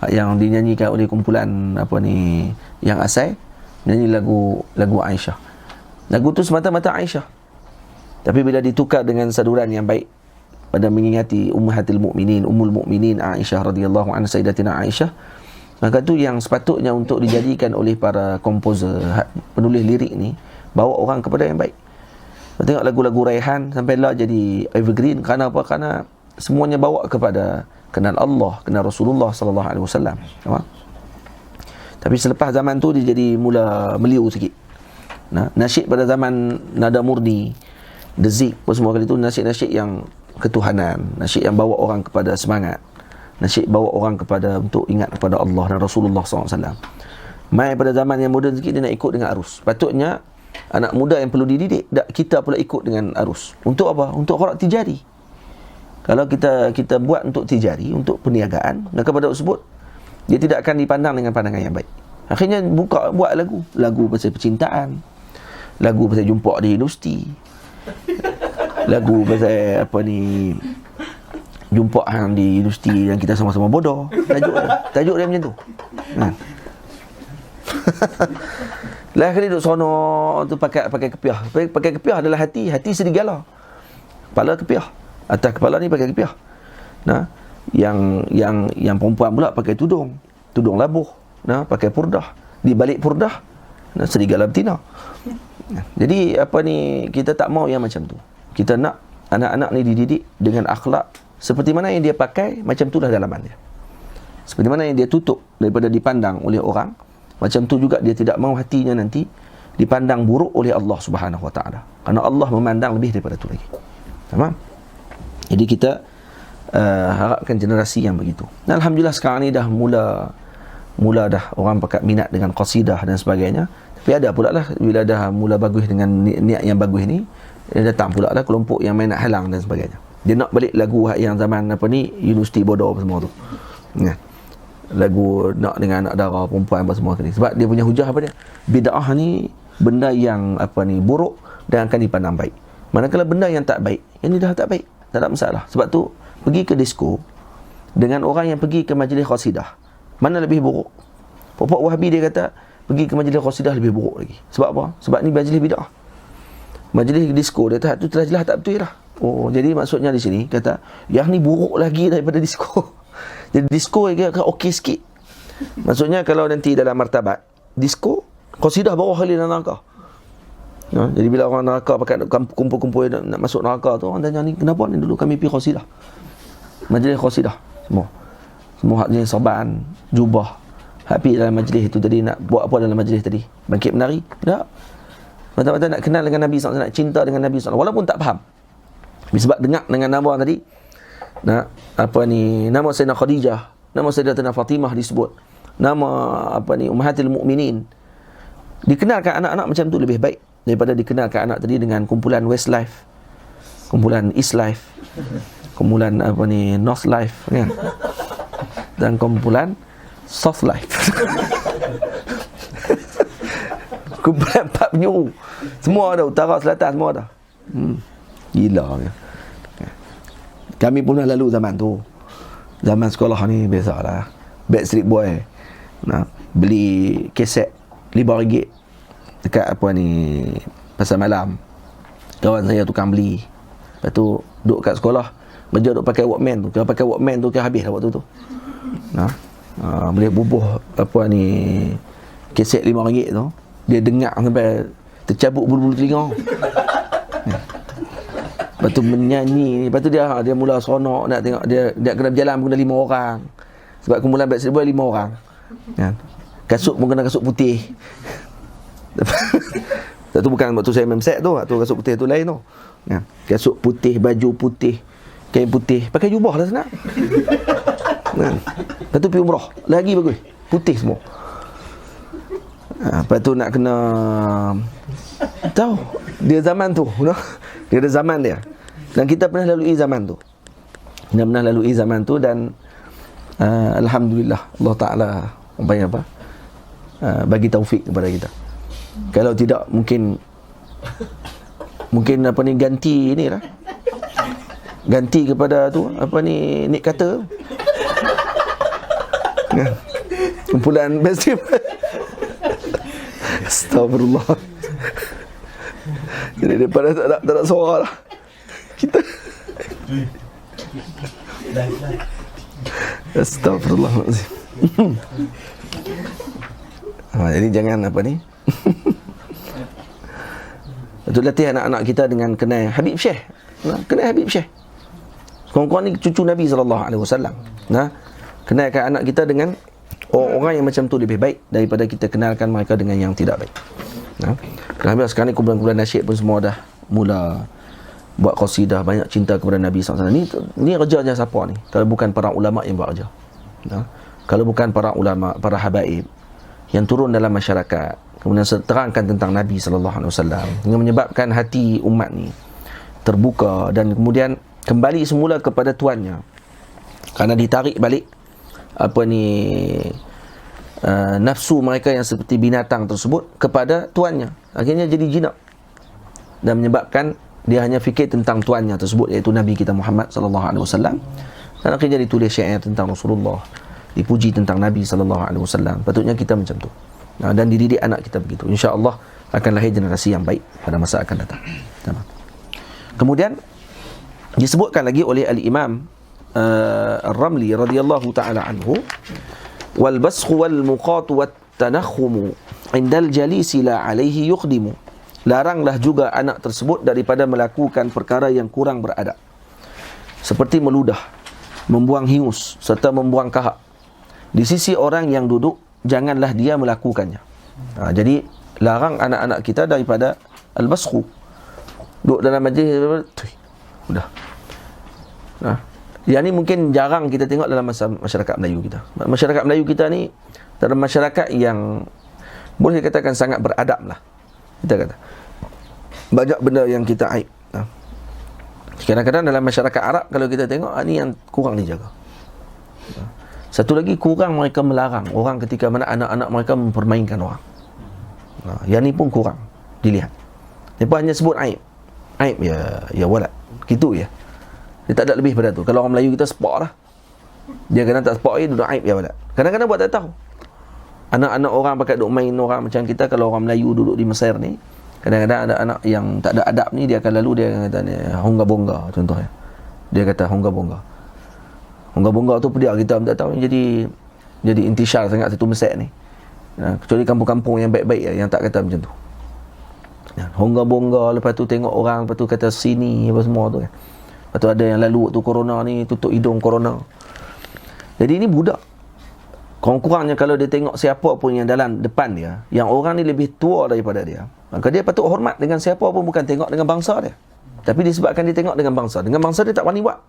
yang dinyanyikan oleh kumpulan yang asal nyanyi lagu Aisyah. Lagu tu semata-mata Aisyah, tapi bila ditukar dengan saduran yang baik pada mengingati Ummahatil Mukminin, Ummul Mukminin Aisyah radhiyallahu anha, Sayyidatina Aisyah, maka tu yang sepatutnya untuk dijadikan oleh para komposer, penulis lirik ni, bawa orang kepada yang baik. Tengok lagu-lagu Raihan sampai lah jadi evergreen. Kerana apa? Kerana semuanya bawa kepada kenal Allah, kenal Rasulullah sallallahu alaihi wasallam. Tapi selepas zaman tu dia jadi mula meliu sikit. Nasyid pada zaman Nada Murni, The Zik, semua kali tu nasyid-nasyid yang ketuhanan, nasyid yang bawa orang kepada semangat, nasyid bawa orang kepada untuk ingat kepada Allah dan Rasulullah SAW. Mai pada zaman yang moden sikit, dia nak ikut dengan arus. Patutnya anak muda yang perlu dididik, kita pula ikut dengan arus. Untuk apa? Untuk khorak tijari. Kalau kita buat untuk tijari, untuk perniagaan, maka pada tersebut dia tidak akan dipandang dengan pandangan yang baik. Akhirnya buat lagu pasal percintaan, lagu pasal jumpa di universiti, lagu pasal jumpa hang di universiti yang kita sama-sama bodoh. Tajuk dia macam tu. Lah kali duduk sono tu pakai kepiah. Pakai kepiah adalah hati serigala. Kepala kepiah. Atas kepala ni pakai kepiah. Yang perempuan pula pakai tudung labuh. Pakai purdah. Di balik purdah serigala betina. Jadi kita tak mau yang macam tu. Kita nak anak-anak ni dididik dengan akhlak seperti mana yang dia pakai, macam itulah dalaman dia. Seperti mana yang dia tutup daripada dipandang oleh orang, macam tu juga dia tidak mahu hatinya nanti dipandang buruk oleh Allah Subhanahu Wa Taala. Kerana Allah memandang lebih daripada itu lagi. Tamam? Jadi kita harapkan generasi yang begitu. Dan alhamdulillah sekarang ni dah mula dah orang pakat minat dengan qasidah dan sebagainya. Tapi ada pula lah bila dah mula bagus dengan niat yang bagus ni, dia datang pula lah kelompok yang main nak halang dan sebagainya. Dia nak balik lagu yang zaman apa ni, universiti bodoh apa semua tu. Ya. Lagu nak dengan anak dara perempuan apa semua tadi. Sebab dia punya hujah apa dia? Bid'ah ni benda yang apa ni, buruk dan akan dipandang baik. Manakala benda yang tak baik, yang ni dah tak baik, tak ada masalah. Sebab tu pergi ke disko dengan orang yang pergi ke majlis qasidah, mana lebih buruk? Pokok Wahabi dia kata pergi ke majlis qasidah lebih buruk lagi. Sebab apa? Sebab ni majlis bid'ah. Majlis disko dia tu telah jelas tak betul lah. Oh, jadi maksudnya di sini kata yang ni buruk lagi daripada disko. Jadi disko dia okey sikit. Maksudnya kalau nanti dalam martabat disko, qasidah bawah kali dalam neraka. Ya, jadi bila orang neraka pakai kumpul-kumpul nak masuk neraka tu, orang tanya ni kenapa ni dulu kami pergi qasidah. Majlis qasidah semua hak jenis serban, jubah. Happy dalam majlis itu tadi nak buat apa dalam majlis tadi? Bangkit menari? Tak. Mata-mata nak kenal dengan Nabi SAW, nak cinta dengan Nabi SAW walaupun tak faham. Sebab dengar dengan nama tadi, nak apa ni, nama Sayyidina Khadijah, nama Sayyidatina Fatimah disebut, nama apa ni, Ummahatil Mukminin. Dikenalkan anak-anak macam tu lebih baik daripada dikenalkan anak tadi dengan kumpulan Westlife, kumpulan Eastlife, kumpulan apa ni, Northlife kan, dan kumpulan Southlife. Kumpulan empat penjuru semua ada, utara selatan semua ada. Gila ya. Kami pun dah lalu zaman tu. Zaman sekolah ni biasalah. Backstreet Boy nak beli kaset RM5 dekat apa ni, pasar malam. Kawan saya tukang beli. Lepas tu duduk kat sekolah, meja duduk pakai Walkman tu. Kalau pakai Walkman tu kan habis lah waktu tu. Boleh bubuh apa ni, kaset RM5 tu. Dia dengar sampai tercabut bulu-bulu telinga. Lepas tu menyanyi. Lepas tu dia mula seronok nak tengok. Dia kena berjalan pun dah 5 orang. Sebab kumpulan Backstreet Boy 5 orang kan. Kasut pun kena kasut putih. Lepas tu bukan waktu saya memset tu, waktu kasut putih tu lain tu kan. Kasut putih, baju putih, kain putih, pakai jubah lah senang kan. Lepas tu pergi umrah lagi bagus, putih semua. Lepas tu nak kena tahu dia zaman tu, dia ada zaman dia. Dan kita pernah lalui zaman tu. Kita pernah lalui zaman tu dan alhamdulillah Allah Taala bagi taufik kepada kita. Kalau tidak mungkin apa ni, ganti ni lah. Ganti kepada tu apa ni, Nick Carter. Kumpulan Backstreet. Astagfirullah. Jadi daripada tak ada suara lah kita. Astagfirullahaladzim. Jadi jangan apa ni. Betul, latih anak-anak kita dengan kenal Habib Syekh. Kenal Habib Syekh. Kawan-kawan ni cucu Nabi SAW. Kenalkan anak kita dengan orang yang macam tu lebih baik daripada kita kenalkan mereka dengan yang tidak baik. Alhamdulillah sekarang ni kumpulan-kumpulan nasyid pun semua dah mula buat qasidah, banyak cinta kepada Nabi SAW. Ni kerjanya siapa ni? Kalau bukan para ulama yang buat kerja. Kalau bukan para ulama, para habaib yang turun dalam masyarakat, kemudian terangkan tentang Nabi SAW, yang menyebabkan hati umat ni terbuka dan kemudian kembali semula kepada tuannya. Kerana ditarik balik apa ni, nafsu mereka yang seperti binatang tersebut kepada tuannya. Akhirnya jadi jinak dan menyebabkan dia hanya fikir tentang tuannya tersebut, iaitu Nabi kita Muhammad SAW. Dan akhirnya ditulis syair tentang Rasulullah, dipuji tentang Nabi SAW. Patutnya kita macam tu, dan dididik anak kita begitu. InsyaAllah akan lahir generasi yang baik pada masa akan datang. Kemudian disebutkan lagi oleh Al-Imam Ar-Ramli radhiyallahu ta'ala anhu, wal baskhu wal muqatu wat tanakhumu indal jalisi la alaihi yuqdimu. Laranglah juga anak tersebut daripada melakukan perkara yang kurang beradab, seperti meludah, membuang hingus serta membuang kahak. Di sisi orang yang duduk, janganlah dia melakukannya. Jadi larang anak-anak kita daripada al-baskhu. Duduk dalam majlis, udah Yang ni mungkin jarang kita tengok dalam masyarakat Melayu kita. Masyarakat Melayu kita ni dalam masyarakat yang boleh dikatakan sangat beradab lah. Kita kata banyak benda yang kita aib. Kadang-kadang dalam masyarakat Arab kalau kita tengok ni yang kurang dijaga. Satu lagi, kurang mereka melarang orang ketika mana anak-anak mereka mempermainkan orang. Yang ni pun kurang dilihat. Mereka hanya sebut aib. Aib ya walad. Gitu ya. Dia tak ada lebih pada tu. Kalau orang Melayu kita sepak lah. Dia kena tak sepak duduk aib ya walad. Kadang-kadang buat tak tahu. Anak-anak orang pakai duduk main orang macam kita. Kalau orang Melayu duduk di Mesir ni, kadang-kadang ada anak yang tak ada adab ni, dia akan lalu dia akan kata ni hongga-bongga contohnya. Dia kata hongga-bongga. Hongga-bongga tu dia kita tak tahu, jadi intishar sangat satu Mesir ni. Kecuali kampung-kampung yang baik-baik yang tak kata macam tu. Hongga-bongga, lepas tu tengok orang, lepas tu kata sini apa semua tu kan. Lepas tu ada yang lalu waktu corona ni tutup hidung corona. Jadi ini budak. Kurang-kurangnya kalau dia tengok siapa pun yang dalam depan dia, yang orang ni lebih tua daripada dia, maka dia patut hormat dengan siapa pun, bukan tengok dengan bangsa dia. Tapi disebabkan dia tengok dengan bangsa dia tak wani buat.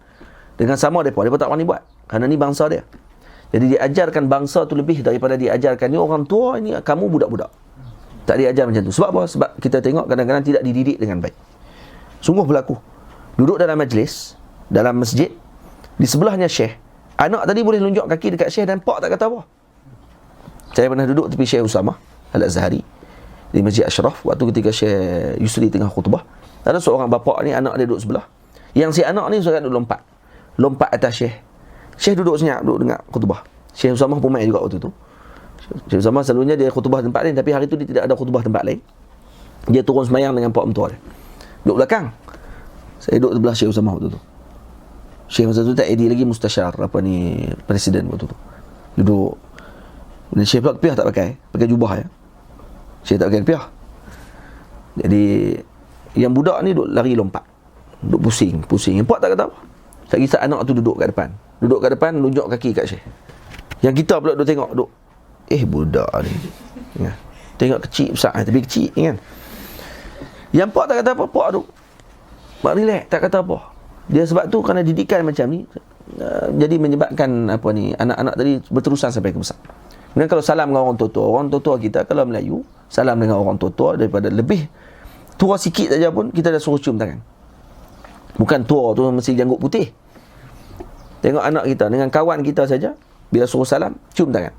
Dengan sama mereka tak wani buat. Kerana ni bangsa dia. Jadi diajarkan bangsa tu lebih daripada diajarkan ni orang tua, ini kamu budak-budak. Tak diajar macam tu. Sebab apa? Sebab kita tengok kadang-kadang tidak dididik dengan baik. Sungguh berlaku. Duduk dalam majlis, dalam masjid, di sebelahnya syekh. Anak tadi boleh lunjuk kaki dekat syekh dan pak tak kata apa. Saya pernah duduk tepi Syekh Usamah Al-Azhari di Masjid Ashraf waktu ketika Syekh Yusri tengah khutbah. Ada seorang bapa ni, anak dia duduk sebelah. Yang si anak ni suka duduk lompat atas syekh. Syekh duduk senyap, duduk dengar khutbah. Syekh Usamah pun main juga waktu tu. Syekh Usamah selalunya dia khutbah tempat lain, tapi hari tu dia tidak ada khutbah tempat lain. Dia turun semayang dengan pak mentua dia. Duduk belakang. Saya duduk sebelah Syekh Usamah waktu tu. Syekh masa tu tak edi lagi mustasyar presiden waktu tu. Duduk. Dan Syekh pula kepiah tak pakai jubah ya. Syekh tak pakai kepiah. Jadi yang budak ni duduk lari lompat. Duduk pusing. Pak tak kata apa. Tak kisah anak tu duduk kat depan. Lunjuk kaki kat Syekh. Yang kita pula duduk tengok, budak ni. Ya. Tengok kecil besar, tapi kecil kan. Yang pak tak kata apa, pak duduk. Pak relax, tak kata apa. Dia sebab tu kerana didikan macam ni, jadi menyebabkan anak-anak tadi berterusan sampai ke besar. Kemudian kalau salam dengan orang tua kita kalau Melayu, salam dengan orang tua daripada lebih tua sikit saja pun kita dah suruh cium tangan. Bukan tua tu mesti janggut putih. Tengok anak kita dengan kawan kita saja, bila suruh salam, cium tangan.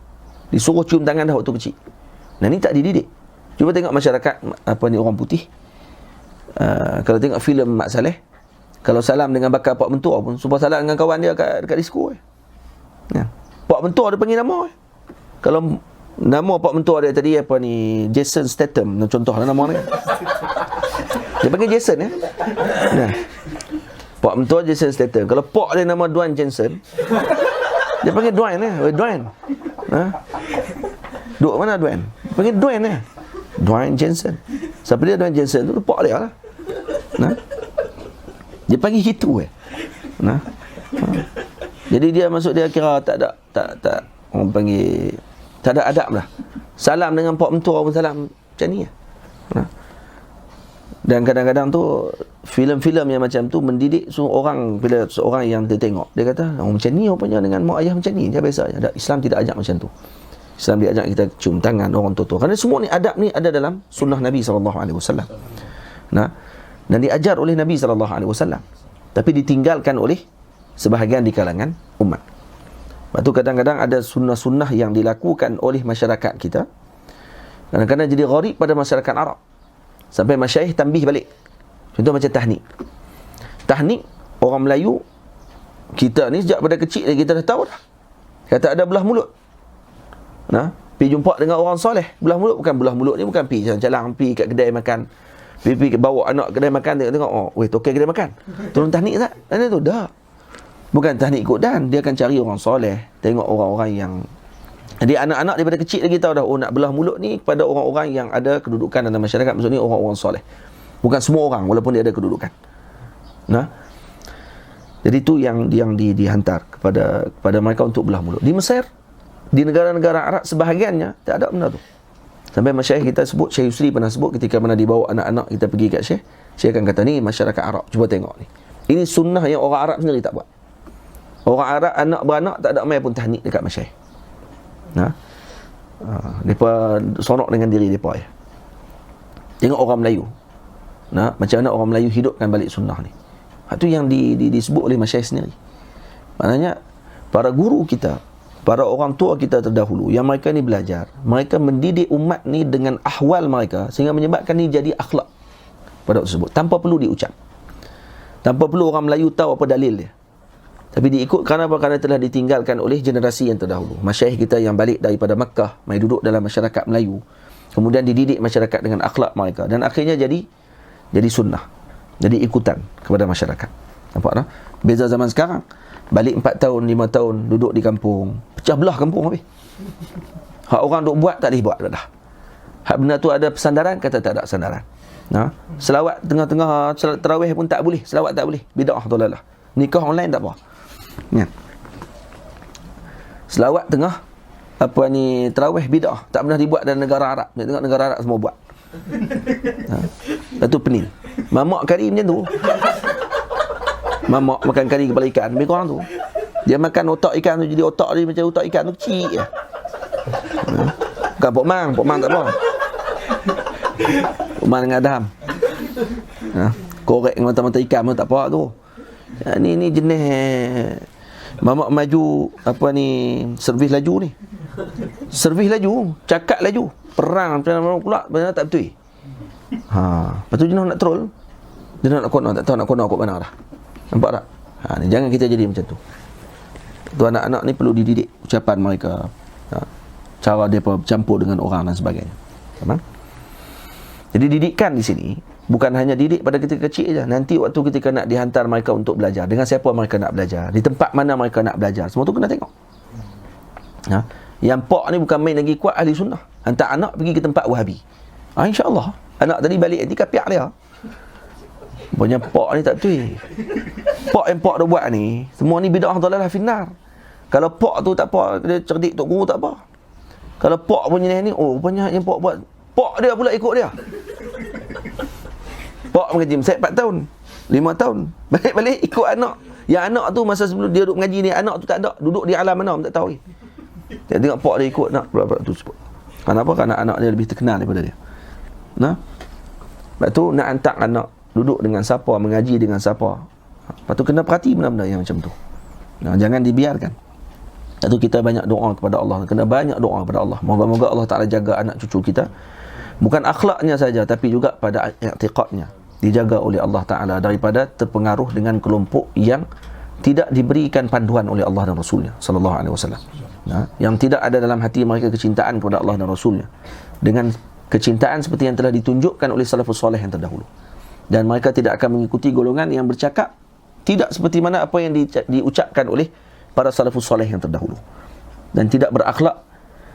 Disuruh cium tangan dah waktu kecil. Nah, ni tak dididik. Cuba tengok masyarakat orang putih. Kalau tengok filem Mak Saleh, kalau salam dengan bakal pak mentua pun supaya salam dengan kawan dia dekat disko. Ya. Pak mentua dia panggil nama. Kalau nama pak mentua dia tadi Jason Statham, contohlah nama dia. Dia panggil Jason ya. Nah. Pak mentua Jason Statham. Kalau pak dia nama Dwayne Johnson, dia panggil Dwayne ya. Dwayne. Duk mana Dwayne? Dia panggil Dwayne ya. Dwayne Johnson. Siapa dia Dwayne Johnson tu? Pak dia lah. Nah. Dia panggil gitu Jadi dia masuk dia kira tak orang panggil tak ada adab lah. Salam dengan pak mentua pun salam macam ni Dan kadang-kadang tu filem-filem yang macam tu mendidik orang, bila seorang yang dia tengok, dia kata macam ni rupanya dengan mak ayah macam ni. Dia biasa aja. Islam tidak ajak macam tu. Islam dia ajak kita cium tangan orang tua. Kerana semua ni adab ni ada dalam sunnah Nabi SAW. Dan diajar oleh Nabi SAW. Tapi ditinggalkan oleh sebahagian di kalangan umat. Lepas tu kadang-kadang ada sunnah-sunnah yang dilakukan oleh masyarakat kita, kadang-kadang jadi gharib pada masyarakat Arab. Sampai masyayikh tambih balik. Contoh macam tahnik. Tahnik, orang Melayu, kita ni sejak pada kecil kita dah tahu dah. Kata ada belah mulut. Pergi jumpa dengan orang soleh. Belah mulut ni bukan pergi jalan-jalan, pergi kat kedai makan. Pergi bawa anak kedai makan, tengok tokai kedai makan. Turun tahnik tak? Dan itu dah. Bukan tahnik ikut dan, dia akan cari orang soleh. Tengok orang-orang yang, jadi anak-anak daripada kecil lagi tahu dah, nak belah mulut ni kepada orang-orang yang ada kedudukan dalam masyarakat. Maksudnya orang-orang soleh. Bukan semua orang walaupun dia ada kedudukan. Jadi itu yang dihantar kepada mereka untuk belah mulut. Di Mesir, di negara-negara Arab sebahagiannya tak ada benda tu. Sampai masyayikh kita sebut, Syekh Yusri pernah sebut ketika mana dibawa anak-anak kita pergi kat Syekh akan kata, ni masyarakat Arab, cuba tengok ni. Ini sunnah yang orang Arab sendiri tak buat. Orang Arab anak beranak tak ada mai pun tahnik dekat masyayikh. Mereka sonok dengan diri mereka ya. Tengok orang Melayu, macam mana orang Melayu hidupkan balik sunnah ni. Itu yang disebut oleh masyayikh sendiri. Maknanya para guru kita, para orang tua kita terdahulu yang mereka ni belajar, mereka mendidik umat ni dengan ahwal mereka sehingga menyebabkan ni jadi akhlak pada waktu tersebut tanpa perlu diucap, tanpa perlu orang Melayu tahu apa dalil dia, tapi diikut kerana apa? Kerana telah ditinggalkan oleh generasi yang terdahulu. Masyayikh kita yang balik daripada Makkah mai duduk dalam masyarakat Melayu, kemudian dididik masyarakat dengan akhlak mereka dan akhirnya jadi sunnah, jadi ikutan kepada masyarakat. Nampak tak? Beza zaman sekarang, balik 4 tahun, 5 tahun duduk di kampung, pecah belah kampung habis. Hak orang duk buat tak boleh buat dah. Hak benda tu ada pesandaran, kata tak ada pesandaran. Selawat tengah-tengah tarawih pun tak boleh, selawat tak boleh, bid'ah dolalah. Nikah online tak apa. Ya. Selawat tengah tarawih bid'ah, tak pernah dibuat dalam negara Arab. Dia tengok negara Arab semua buat. Itu pening. Mamak kari macam tu. Mamak makan kari kepala ikan, lebih kurang tu. Dia makan otak ikan tu, jadi otak dia macam otak ikan tu kecil je. Bukan Pok Mang tak apa. Pok Mang dengan Adam. Korek dengan mata-mata ikan pun tak apa tu. Ni jenis mamak maju servis laju ni. Servis laju, cakap laju, perang macam mana pula benar tak betul. Lepas tu jenis nak troll. Dia nak kono, tak tahu nak kono kot mana dah. Nampak tak? Ni jangan kita jadi macam tu. Tu anak-anak ni perlu dididik ucapan mereka, cara dia bercampur dengan orang dan sebagainya. Faham? Jadi didikan di sini bukan hanya didik pada ketika kecil je. Nanti waktu ketika nak dihantar mereka untuk belajar, dengan siapa mereka nak belajar, di tempat mana mereka nak belajar, semua tu kena tengok. Yang pak ni bukan main lagi kuat ahli sunnah, hantar anak pergi ke tempat Wahabi. InsyaAllah anak tadi balik nanti kapiak dia. Punya pak ni tak betul. Pak yang pak dah buat ni, semua ni bid'ah dhalalah finnar. Kalau pak tu tak apa, dia cerdik tok guru tak apa. Kalau pak punya ni, rupanya yang pak buat, pak dia pula ikut dia. Pak mengaji Mesir 4 tahun, 5 tahun, balik-balik ikut anak. Yang anak tu masa sebelum dia duduk mengaji ni, anak tu tak ada, duduk di alam mana tak tahu. Dia tengok pak dia ikut nak pula tu sebut. Kenapa? Kerana anak dia lebih terkenal daripada dia. Sebab tu nak hantar anak duduk dengan siapa, mengaji dengan siapa. Lepas tu kena perhati benda-benda yang macam tu. Jangan dibiarkan. Lepas tu kita banyak doa kepada Allah. Kena banyak doa kepada Allah. Moga-moga Allah Ta'ala jaga anak cucu kita. Bukan akhlaknya saja, tapi juga pada i'tiqadnya. Dijaga oleh Allah Ta'ala daripada terpengaruh dengan kelompok yang tidak diberikan panduan oleh Allah dan Rasulnya sallallahu alaihi wasallam. Yang tidak ada dalam hati mereka kecintaan kepada Allah dan Rasulnya, dengan kecintaan seperti yang telah ditunjukkan oleh salafus soleh yang terdahulu. Dan mereka tidak akan mengikuti golongan yang bercakap tidak seperti mana apa yang diucapkan oleh para salafus soleh yang terdahulu, dan tidak berakhlak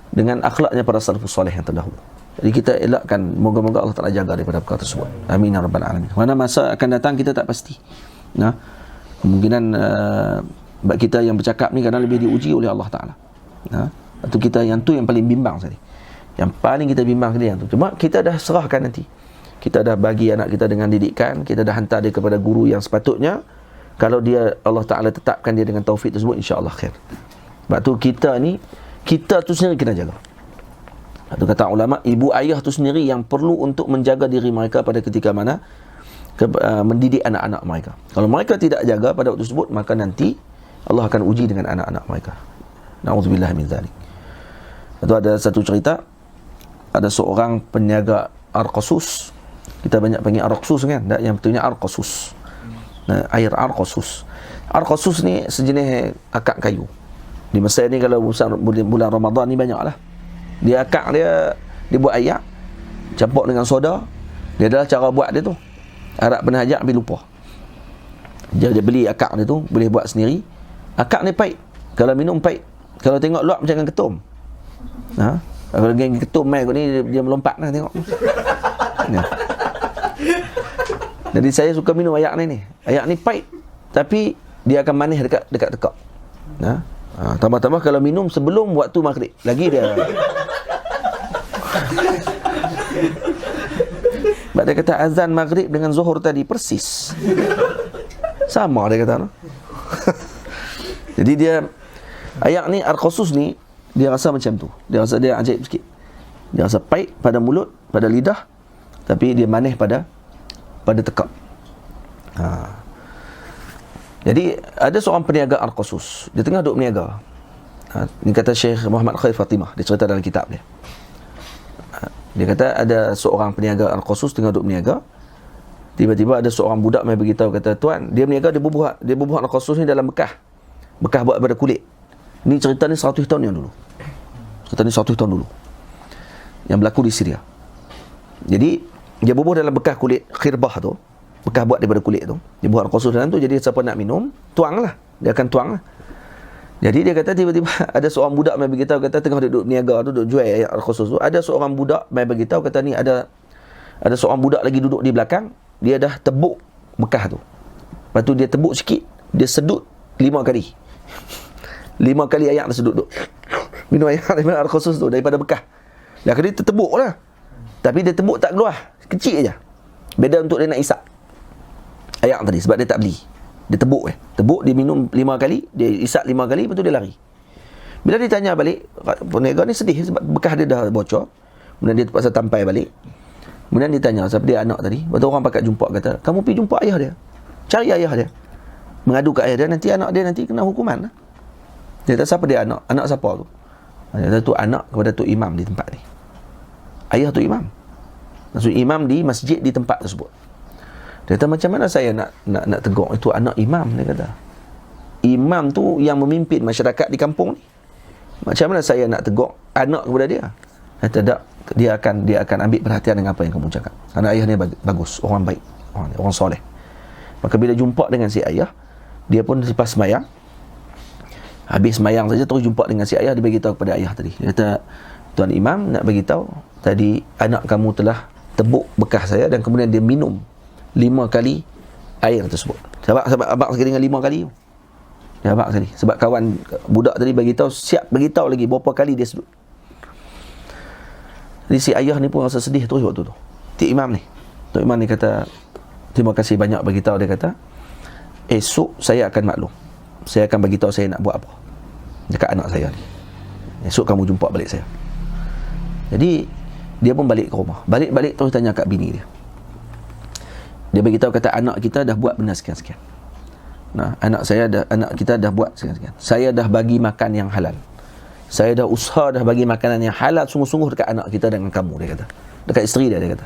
dengan akhlaknya para salafus soleh yang terdahulu. Jadi kita elakkan, moga-moga Allah Ta'ala jaga daripada perkara tersebut. Amin ya rabbal alamin. Mana masa akan datang kita tak pasti. Kemungkinan kita yang bercakap ni kadang lebih diuji oleh Allah Ta'ala. Atau kita yang paling bimbang tadi. Yang paling kita bimbang sekali yang tu. Cuma kita dah serahkan nanti. Kita dah bagi anak kita dengan didikan, kita dah hantar dia kepada guru yang sepatutnya. Kalau dia, Allah Ta'ala tetapkan dia dengan taufik tersebut, insya-Allah khair. Sebab tu kita tu sendiri kena jaga. Itu kata ulama, ibu ayah tu sendiri yang perlu untuk menjaga diri mereka pada ketika mana mendidik anak-anak mereka. Kalau mereka tidak jaga pada waktu tersebut, maka nanti Allah akan uji dengan anak-anak mereka. Na'udzubillah min dzalik. Itu ada satu cerita, ada seorang peniaga Arqasus. Kita banyak panggil Arqasus kan, yang betulnya Arqasus. Air Arqasus. Arqasus ni sejenis akak kayu. Di Mesir ni kalau bulan Ramadan ni banyaklah. Dia akak dia buat air, campur dengan soda. Dia adalah cara buat dia tu. Harap pernah ajak tapi lupa. Dia beli akak dia tu, boleh buat sendiri. Akak ni pahit. Kalau minum pahit. Kalau tengok luak macam ketum. Kalau geng ketum mai kot ni, dia melompat lah tengok. Jadi saya suka minum air ni. Air ni pahit, tapi dia akan manis dekat tekak. Tambah-tambah kalau minum sebelum waktu maghrib, lagi dia. Sebab dia kata azan maghrib dengan zuhur tadi persis sama, dia kata. Jadi dia, ayat ni Al-Qasus ni, dia rasa macam tu. Dia rasa dia ajaib sikit. Dia rasa pahit pada mulut, pada lidah, tapi dia manis pada tekak. Jadi ada seorang peniaga Al-Qasus. Dia tengah duduk berniaga. Ini kata Syekh Muhammad Khair Fatimah, dia cerita dalam kitab dia. Dia kata ada seorang peniaga Al-Qasus tengah duduk berniaga. Tiba-tiba ada seorang budak mai beritahu, kata, tuan, dia berniaga, dia bubuh Al-Qasus ni dalam bekas buat daripada kulit. Ni cerita ni 100 tahun yang dulu. Cerita ni 100 tahun dulu. Yang berlaku di Syria. Jadi dia bubuh dalam bekas kulit khirbah tu, bekas buat daripada kulit tu. Dia buat Al-Qasus dalam tu, jadi siapa nak minum, tuang lah. Dia akan tuang lah. Jadi dia kata tiba-tiba ada seorang budak mai beritahu, kata tengah duduk niaga tu, duduk jual Al-Qasus tu, ada seorang budak mai beritahu, kata ni ada seorang budak lagi duduk di belakang, dia dah tebuk bekas tu. Lepas tu dia tebuk sikit, dia sedut 5 kali. 5 kali ayak dah sedut tu. Minum ayak daripada Al-Qasus tu, daripada bekas. Dah kali tertebuk lah. Tapi dia tebuk tak keluar, kecil aja. Beda untuk dia nak isap ayak tadi, sebab dia tak beli. Dia tebuk Tebuk, dia minum 5 kali, dia isap 5 kali, lepas tu dia lari. Bila dia tanya balik, peniaga ni sedih sebab bekas dia dah bocor. Kemudian dia terpaksa tampai balik. Kemudian dia tanya siapa dia anak tadi. Lepas tu orang pakat jumpa, kata, kamu pergi jumpa ayah dia, cari ayah dia, mengadu ke ayah dia, nanti anak dia nanti kena hukuman lah. Dia kata, siapa dia anak? Anak siapa tu? Dia kata, tu anak kepada tu imam di tempat ni. Ayah tu imam. Maksud imam di masjid di tempat tersebut. Dia kata, macam mana saya nak tegur? Itu anak imam, dia kata. Imam tu yang memimpin masyarakat di kampung ni. Macam mana saya nak tegur anak kepada dia? Dia kata, tak, dia akan ambil perhatian dengan apa yang kamu cakap. Anak ayah ni bagus, orang baik, orang soleh. Maka bila jumpa dengan si ayah, dia pun lepas semayang, habis semayang saja terus jumpa dengan si ayah, dia beritahu kepada ayah tadi. Dia kata, tuan imam nak beritahu, tadi anak kamu telah tebuk bekas saya dan kemudian dia minum 5 kali air tersebut. Sebab abang sekali dengan 5 kali tu. Ya, abang sekali. Sebab kawan budak tadi beritahu, siap beritahu lagi berapa kali dia sedut. Jadi si ayah ni pun rasa sedih terus waktu tu. Tok imam ni kata, terima kasih banyak beritahu. Dia kata, esok saya akan maklum. Saya akan beritahu saya nak buat apa dekat anak saya ni. Esok kamu jumpa balik saya. Jadi dia pun balik ke rumah. Balik terus tanya kat bini dia. Dia beritahu, kata, anak kita dah buat benda sekian-sekian. Nah, anak kita dah buat sekian-sekian. Saya dah bagi makan yang halal. Saya dah usaha dah bagi makanan yang halal sungguh-sungguh dekat anak kita dengan kamu, dia kata. Dekat isteri dia kata.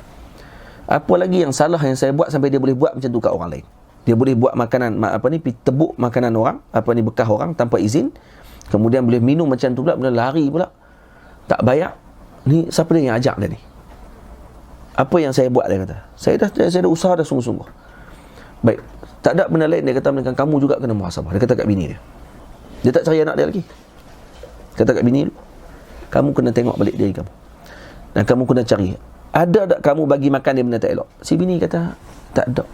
Apa lagi yang salah yang saya buat sampai dia boleh buat macam tu kat orang lain? Dia boleh buat makanan tebuk makanan orang, bekas orang tanpa izin. Kemudian boleh minum macam tu pula, boleh lari pula. Tak bayar. Ni siapa dia yang ajak dia ni? Apa yang saya buat, dia kata. Saya dah usaha dah sungguh-sungguh. Baik, tak ada benda lain, dia kata, melainkan kamu juga kena muhasabah. Dia kata kat bini dia. Dia tak cari anak dia lagi. Kata kat bini, kamu kena tengok balik diri kamu. Dan kamu kena cari, ada tak kamu bagi makan dia benda tak elok? Si bini kata, tak ada.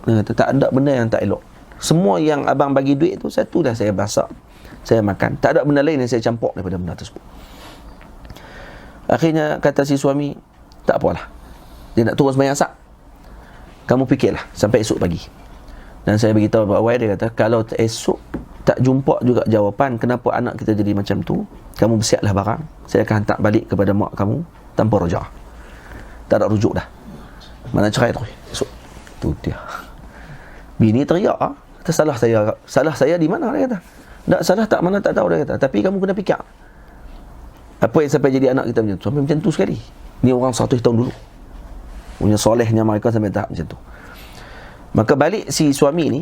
Dia kata, tak ada benda yang tak elok. Semua yang abang bagi duit tu, satu dah saya masak, saya makan. Tak ada benda lain yang saya campur daripada benda tersebut. Akhirnya kata si suami, tak apalah, dia nak turun sembahyang asar, kamu fikirlah sampai esok pagi. Dan saya beritahu Pak Wai, dia kata, kalau esok tak jumpa juga jawapan kenapa anak kita jadi macam tu, kamu bersiaplah barang, saya akan hantar balik kepada mak kamu tanpa rojak. Tak ada rujuk dah. Mana cerai terus esok. Tu dia. Bini teriak, kata, salah saya di mana, dia kata. Tak salah tak mana tak tahu, dia kata. Tapi kamu kena fikir, apa yang sampai jadi anak kita macam tu, sampai macam tu sekali. Ni orang 100 tahun dulu punya solehnya mereka sampai tahap macam tu. Maka balik si suami ni,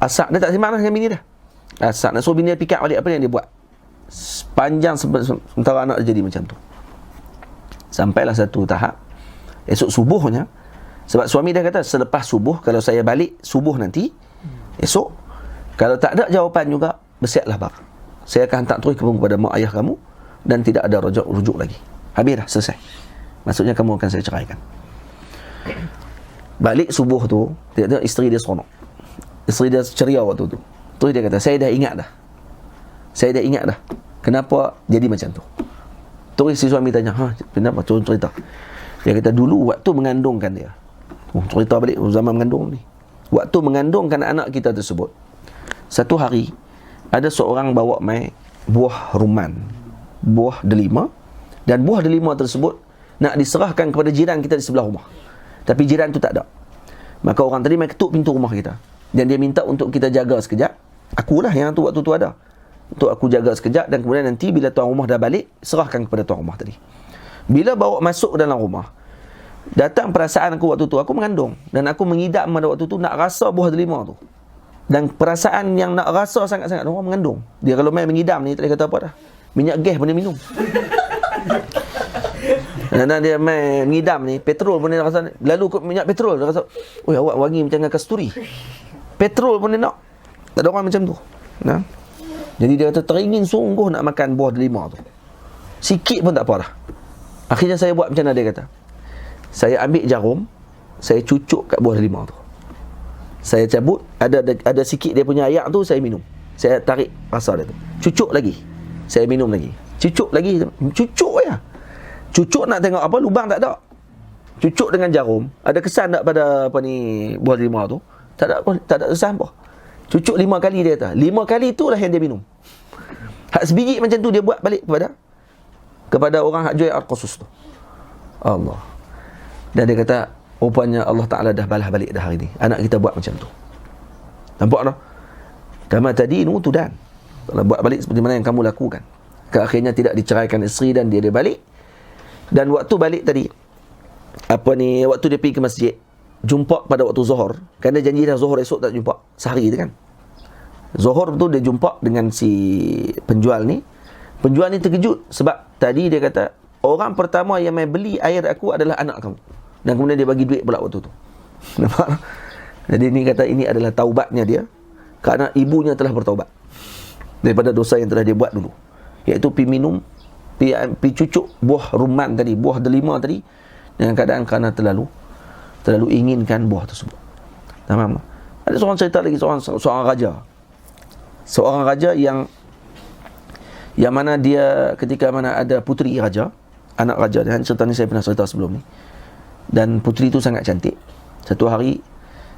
asak dia tak sembang dengan bini dia. Asak nak suruh bini dia fikir balik apa yang dia buat. Sepanjang sementara anak dia jadi macam tu. Sampailah satu tahap, esok subuhnya, sebab suami dia kata, selepas subuh, kalau saya balik subuh nanti, esok, kalau tak ada jawapan juga, bersiaplah barang. Saya akan hantar terus kepada mak ayah kamu, dan tidak ada rujuk lagi. Habis dah, selesai. Maksudnya kamu akan saya ceraikan. Balik subuh tu, isteri dia seronok. Isteri dia ceria waktu tu. Terus dia kata, saya dah ingat dah. Kenapa jadi macam tu? Terus si suami tanya, kenapa? Cerita. Dia kata, dulu waktu mengandungkan dia. Cerita balik zaman mengandung ni. Waktu mengandungkan anak kita tersebut, satu hari, ada seorang bawa mai buah rumman, buah delima, dan buah delima tersebut nak diserahkan kepada jiran kita di sebelah rumah, tapi jiran tu tak ada. Maka orang tadi mai ketuk pintu rumah kita, dan dia minta untuk kita jaga sekejap. Akulah yang tu waktu tu ada, untuk aku jaga sekejap, dan kemudian nanti bila tuan rumah dah balik, serahkan kepada tuan rumah tadi. Bila bawa masuk ke dalam rumah, datang perasaan aku waktu tu, aku mengandung, dan aku mengidam pada waktu tu nak rasa buah delima tu. Dan perasaan yang nak rasa sangat-sangat orang mengandung. Dia kalau main mengidam ni, tak boleh kata apa dah. Minyak gas pun dia minum. Dan dia main mengidam ni, petrol pun dia rasa. Lalu kot minyak petrol, dia rasa, oi awak wangi macam dengan kasturi. Petrol pun dia nak. Tak ada orang macam tu. Nah. Jadi dia kata teringin sungguh nak makan buah delima tu. Sikit pun tak apa dah. Akhirnya saya buat macam mana dia kata. Saya ambil jarum, saya cucuk kat buah delima tu. Saya cabut, ada sikit dia punya ayak tu, saya minum. Saya tarik rasa dia tu. Cucuk lagi, saya minum lagi. Cucuk lagi, cucuk ya. Cucuk nak tengok apa, lubang tak ada. Cucuk dengan jarum, ada kesan tak pada apa ni buah delima tu? Tak ada kesan apa. Cucuk 5 kali dia kata. 5 kali itulah yang dia minum. Hak sebiji macam tu dia buat balik kepada orang hak jual al-qusus tu. Allah. Dan dia kata, rupanya Allah Ta'ala dah balas balik dah hari ni. Anak kita buat macam tu. Nampak tak? Kama tadi tu dan kalau buat balik seperti mana yang kamu lakukan. Akhirnya tidak diceraikan isteri dan dia balik. Dan waktu balik tadi, waktu dia pergi ke masjid, jumpa pada waktu Zuhur. Kerana janji dah Zuhur esok tak jumpa. Sehari tu kan. Zuhur tu dia jumpa dengan si penjual ni. Penjual ni terkejut sebab tadi dia kata, orang pertama yang mai beli air aku adalah anak kamu. Dan kemudian dia bagi duit pula waktu tu. Nampak? Jadi ni kata ini adalah taubatnya dia, kerana ibunya telah bertaubat daripada dosa yang telah dia buat dulu, iaitu pi minum, pi cucuk buah rumman tadi, buah delima tadi, dengan keadaan kerana terlalu inginkan buah tersebut. Tamam. Ada seorang cerita lagi, seorang raja yang mana dia ketika mana ada puteri raja, anak raja. Dan cerita ni saya pernah cerita sebelum ni. Dan puteri itu sangat cantik. Satu hari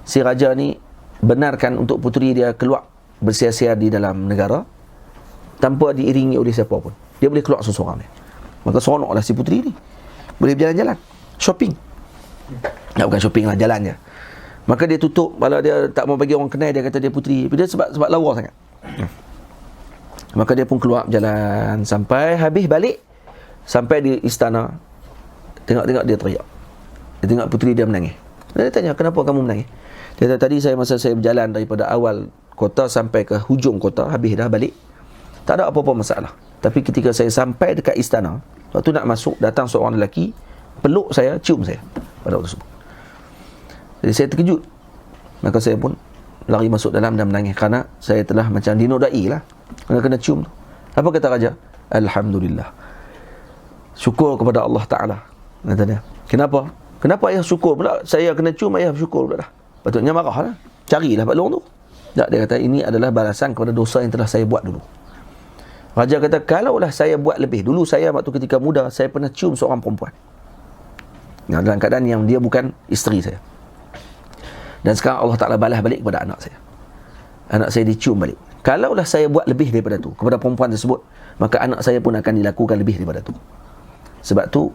si raja ni benarkan untuk puteri dia keluar bersiar-siar di dalam negara tanpa diiringi oleh siapa pun. Dia boleh keluar seorang dia. Maka seronoklah si puteri ni. Boleh berjalan-jalan, shopping. Bukan shopping lah, jalan je. Maka dia tutup, kalau dia tak mau bagi orang kenal, dia kata dia puteri. Dia sebab lawa sangat. Maka dia pun keluar jalan sampai habis balik. Sampai di istana, tengok-tengok dia teriak. Dia tengok puteri dia menangis. Dia tanya, kenapa kamu menangis? Dia kata, tadi masa saya berjalan daripada awal kota sampai ke hujung kota, habis dah balik, tak ada apa-apa masalah. Tapi ketika saya sampai dekat istana, waktu nak masuk, datang seorang lelaki, peluk saya, cium saya pada waktu tersebut. Jadi saya terkejut. Maka saya pun lari masuk dalam dan menangis, kerana saya telah macam dinodai lah, kena cium tu. Apa kata raja? Alhamdulillah, syukur kepada Allah Ta'ala. Kata dia, Kenapa ayah syukur pula? Saya kena cium, ayah syukur pula dah. Patutnya marah lah. Carilah Pak Long tu. Tak, dia kata ini adalah balasan kepada dosa yang telah saya buat dulu. Raja kata, kalaulah saya buat lebih. Dulu saya waktu ketika muda, saya pernah cium seorang perempuan. Dalam keadaan yang dia bukan isteri saya. Dan sekarang Allah Ta'ala balas balik kepada anak saya. Anak saya dicium balik. Kalaulah saya buat lebih daripada tu kepada perempuan tersebut, maka anak saya pun akan dilakukan lebih daripada tu. Sebab tu,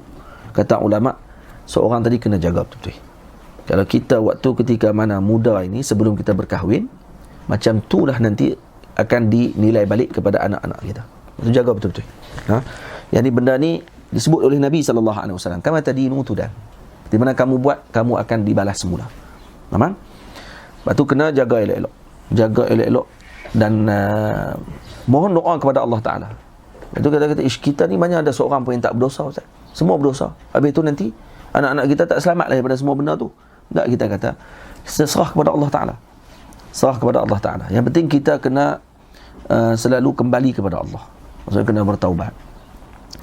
kata ulama', seorang tadi kena jaga betul-betul. Kalau kita waktu ketika mana muda ini, sebelum kita berkahwin, macam itulah nanti akan dinilai balik kepada anak-anak kita. Itu jaga betul-betul. Yang ni benda ni disebut oleh Nabi SAW. Kama tadinu tudan. Di mana kamu buat, kamu akan dibalas semula. Aman? Lepas tu kena jaga elok-elok. Jaga elok-elok. Dan mohon doa kepada Allah Ta'ala. Itu kata-kata, kita ni banyak ada seorang pun yang tak berdosa, Ustaz. Semua berdosa. Habis tu nanti anak-anak kita tak selamat lah daripada semua benda tu. Tak, kita kata serah kepada Allah Ta'ala. Serah kepada Allah Ta'ala. Yang penting kita kena selalu kembali kepada Allah. Maksudnya kena bertaubat.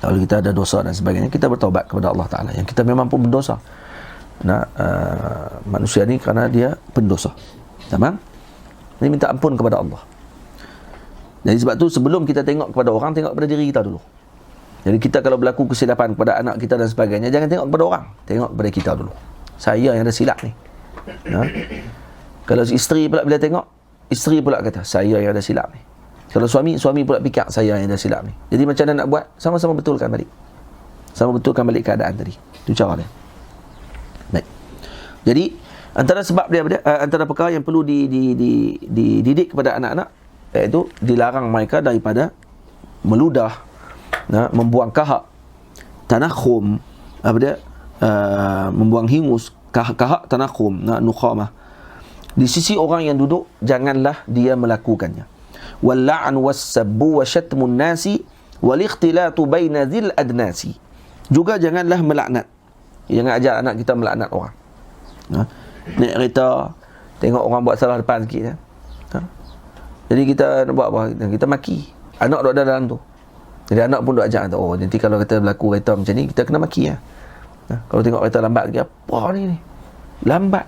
Kalau kita ada dosa dan sebagainya, kita bertaubat kepada Allah Ta'ala. Yang kita memang pun berdosa. Manusia ni kerana dia pendosa. Tamam? Ini minta ampun kepada Allah. Jadi sebab tu sebelum kita tengok kepada orang, tengok kepada diri kita dulu. Jadi kita kalau berlaku kesilapan kepada anak kita dan sebagainya, jangan tengok kepada orang, tengok kepada kita dulu. Saya yang ada silap ni. Kalau isteri pula bila tengok, isteri pula kata, saya yang ada silap ni. Kalau suami pula fikir saya yang dah silap ni. Jadi macam mana nak buat? Sama-sama betulkan balik. Sama betulkan balik keadaan tadi. Itu cara dia. Baik. Jadi antara sebab dia antara perkara yang perlu dididik kepada anak-anak, iaitu dilarang mereka daripada meludah, membuang kahak, tanakhum, membuang hingus, kahak tanakhum, nukhamah. Di sisi orang yang duduk, janganlah dia melakukannya. Wal la'n was-sabbu wa syatmun nasi wal ikhtilatu baina dzil adnasi. Juga janganlah melaknat. Jangan ajar anak kita melaknat orang. Naik kereta, tengok orang buat salah depan sikit. Jadi kita nak buat apa? Kita maki. Anak duduk dalam tu. Jadi anak pun duduk ajar. Oh, nanti kalau kita berlaku kereta macam ni, kita kena maki. Kalau tengok kereta lambat lagi, apa ni? Lambat.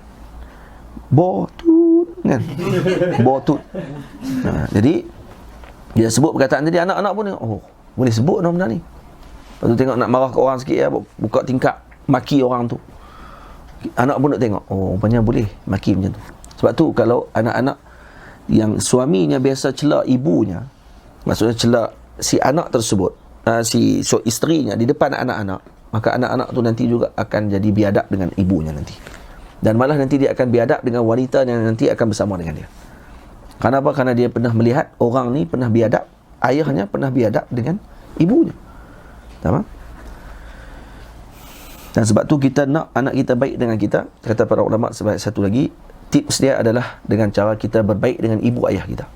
Botut kan? Botut. Jadi dia sebut perkataan tadi, anak-anak pun tengok, oh, boleh sebut benda ni. Lepas tu tengok nak marah ke orang sikit, buka tingkap maki orang tu. Anak pun nak tengok, oh, rupanya boleh maki macam tu. Sebab tu kalau anak-anak yang suaminya biasa celak ibunya, maksudnya celak si anak tersebut, isterinya di depan anak-anak, maka anak-anak tu nanti juga akan jadi biadab dengan ibunya nanti. Dan malah nanti dia akan biadab dengan wanita yang nanti akan bersama dengan dia. Kenapa? Karena dia pernah melihat orang ni pernah biadab, ayahnya pernah biadab dengan ibunya. Tamam? Dan sebab tu kita nak anak kita baik dengan kita. Kata para ulama sebagai satu lagi, tips dia adalah dengan cara kita berbaik dengan ibu ayah kita.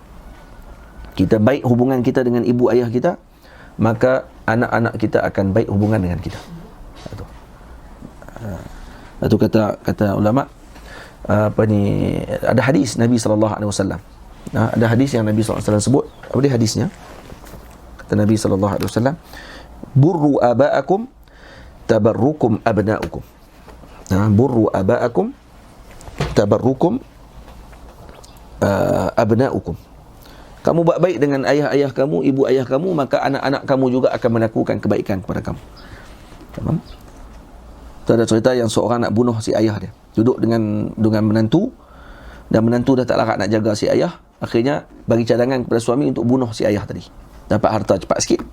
Kita baik hubungan kita dengan ibu ayah kita, maka anak-anak kita akan baik hubungan dengan kita. Itu kata ulama, ada hadis Nabi SAW. Ada hadis yang Nabi SAW sebut. Apa dia hadisnya? Kata Nabi SAW, burru aba'akum tabarrukum abna'ukum. Burru aba'akum tabarrukum abna'ukum. Kamu buat baik dengan ayah-ayah kamu, ibu ayah kamu, maka anak-anak kamu juga akan melakukan kebaikan kepada kamu. Tamam? Itu ada cerita yang seorang nak bunuh si ayah dia. Duduk dengan menantu, dan menantu dah tak larat nak jaga si ayah. Akhirnya bagi cadangan kepada suami untuk bunuh si ayah tadi. Dapat harta cepat sikit.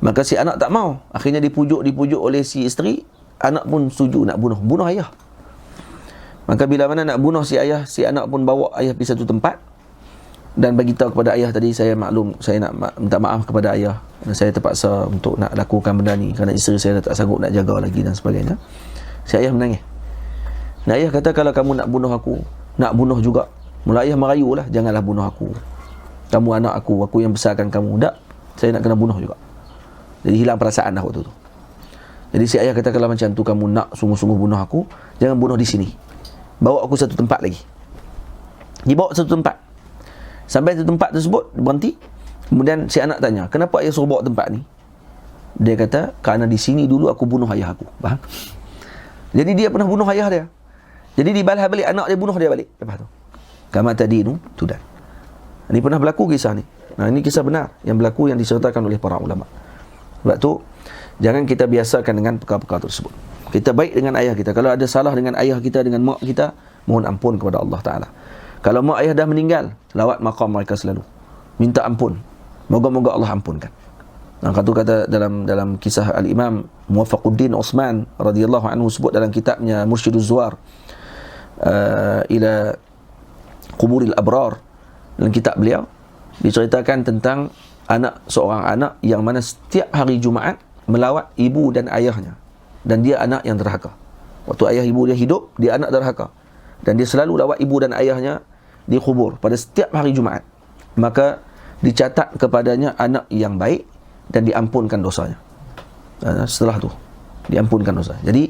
Maka si anak tak mau. Akhirnya dipujuk oleh si isteri. Anak pun setuju nak bunuh ayah. Maka bila mana nak bunuh si ayah, si anak pun bawa ayah pergi satu tempat dan bagi tahu kepada ayah tadi, saya maklum, saya nak minta maaf kepada ayah, dan saya terpaksa untuk nak lakukan benda ni kerana isteri saya dah tak sanggup nak jaga lagi dan sebagainya. Si ayah menangis. Dan ayah kata, kalau kamu nak bunuh aku, nak bunuh juga. Mula ayah merayulah, janganlah bunuh aku. Kamu anak aku yang besarkan kamu. Tak, saya nak kena bunuh juga. Jadi hilang perasaan dah waktu tu. Jadi si ayah kata, kalau macam tu kamu nak sungguh-sungguh bunuh aku, jangan bunuh di sini. Bawa aku satu tempat lagi. Dibawa satu tempat. Sampai satu tempat tersebut, berhenti. Kemudian si anak tanya, kenapa ayah suruh bawa tempat ni? Dia kata, kerana di sini dulu aku bunuh ayah aku. Faham? Jadi dia pernah bunuh ayah dia. Jadi dibalas balik, anak dia bunuh dia balik. Lepas tu, kama tadinu tudan. Ini pernah berlaku kisah ni. Nah, ini kisah benar yang berlaku, yang disertakan oleh para ulama. Sebab tu, jangan kita biasakan dengan perkara-perkara tersebut. Kita baik dengan ayah kita. Kalau ada salah dengan ayah kita, dengan mak kita, mohon ampun kepada Allah Ta'ala. Kalau mak ayah dah meninggal, lawat maqam mereka selalu. Minta ampun. Moga-moga Allah ampunkan. Nah, kata dalam kisah Al-Imam Muwaffaquddin Uthman radhiyallahu anhu sebut dalam kitabnya Mursyiduz Zuwar ila Quburil Abrar. Dalam kitab beliau diceritakan tentang seorang anak yang mana setiap hari Jumaat melawat ibu dan ayahnya, dan dia anak yang derhaka. Waktu ayah ibu dia hidup, dia anak derhaka, dan dia selalu lawat ibu dan ayahnya di kubur pada setiap hari Jumaat. Maka dicatat kepadanya anak yang baik dan diampunkan dosanya. Setelah tu diampunkan dosa. Jadi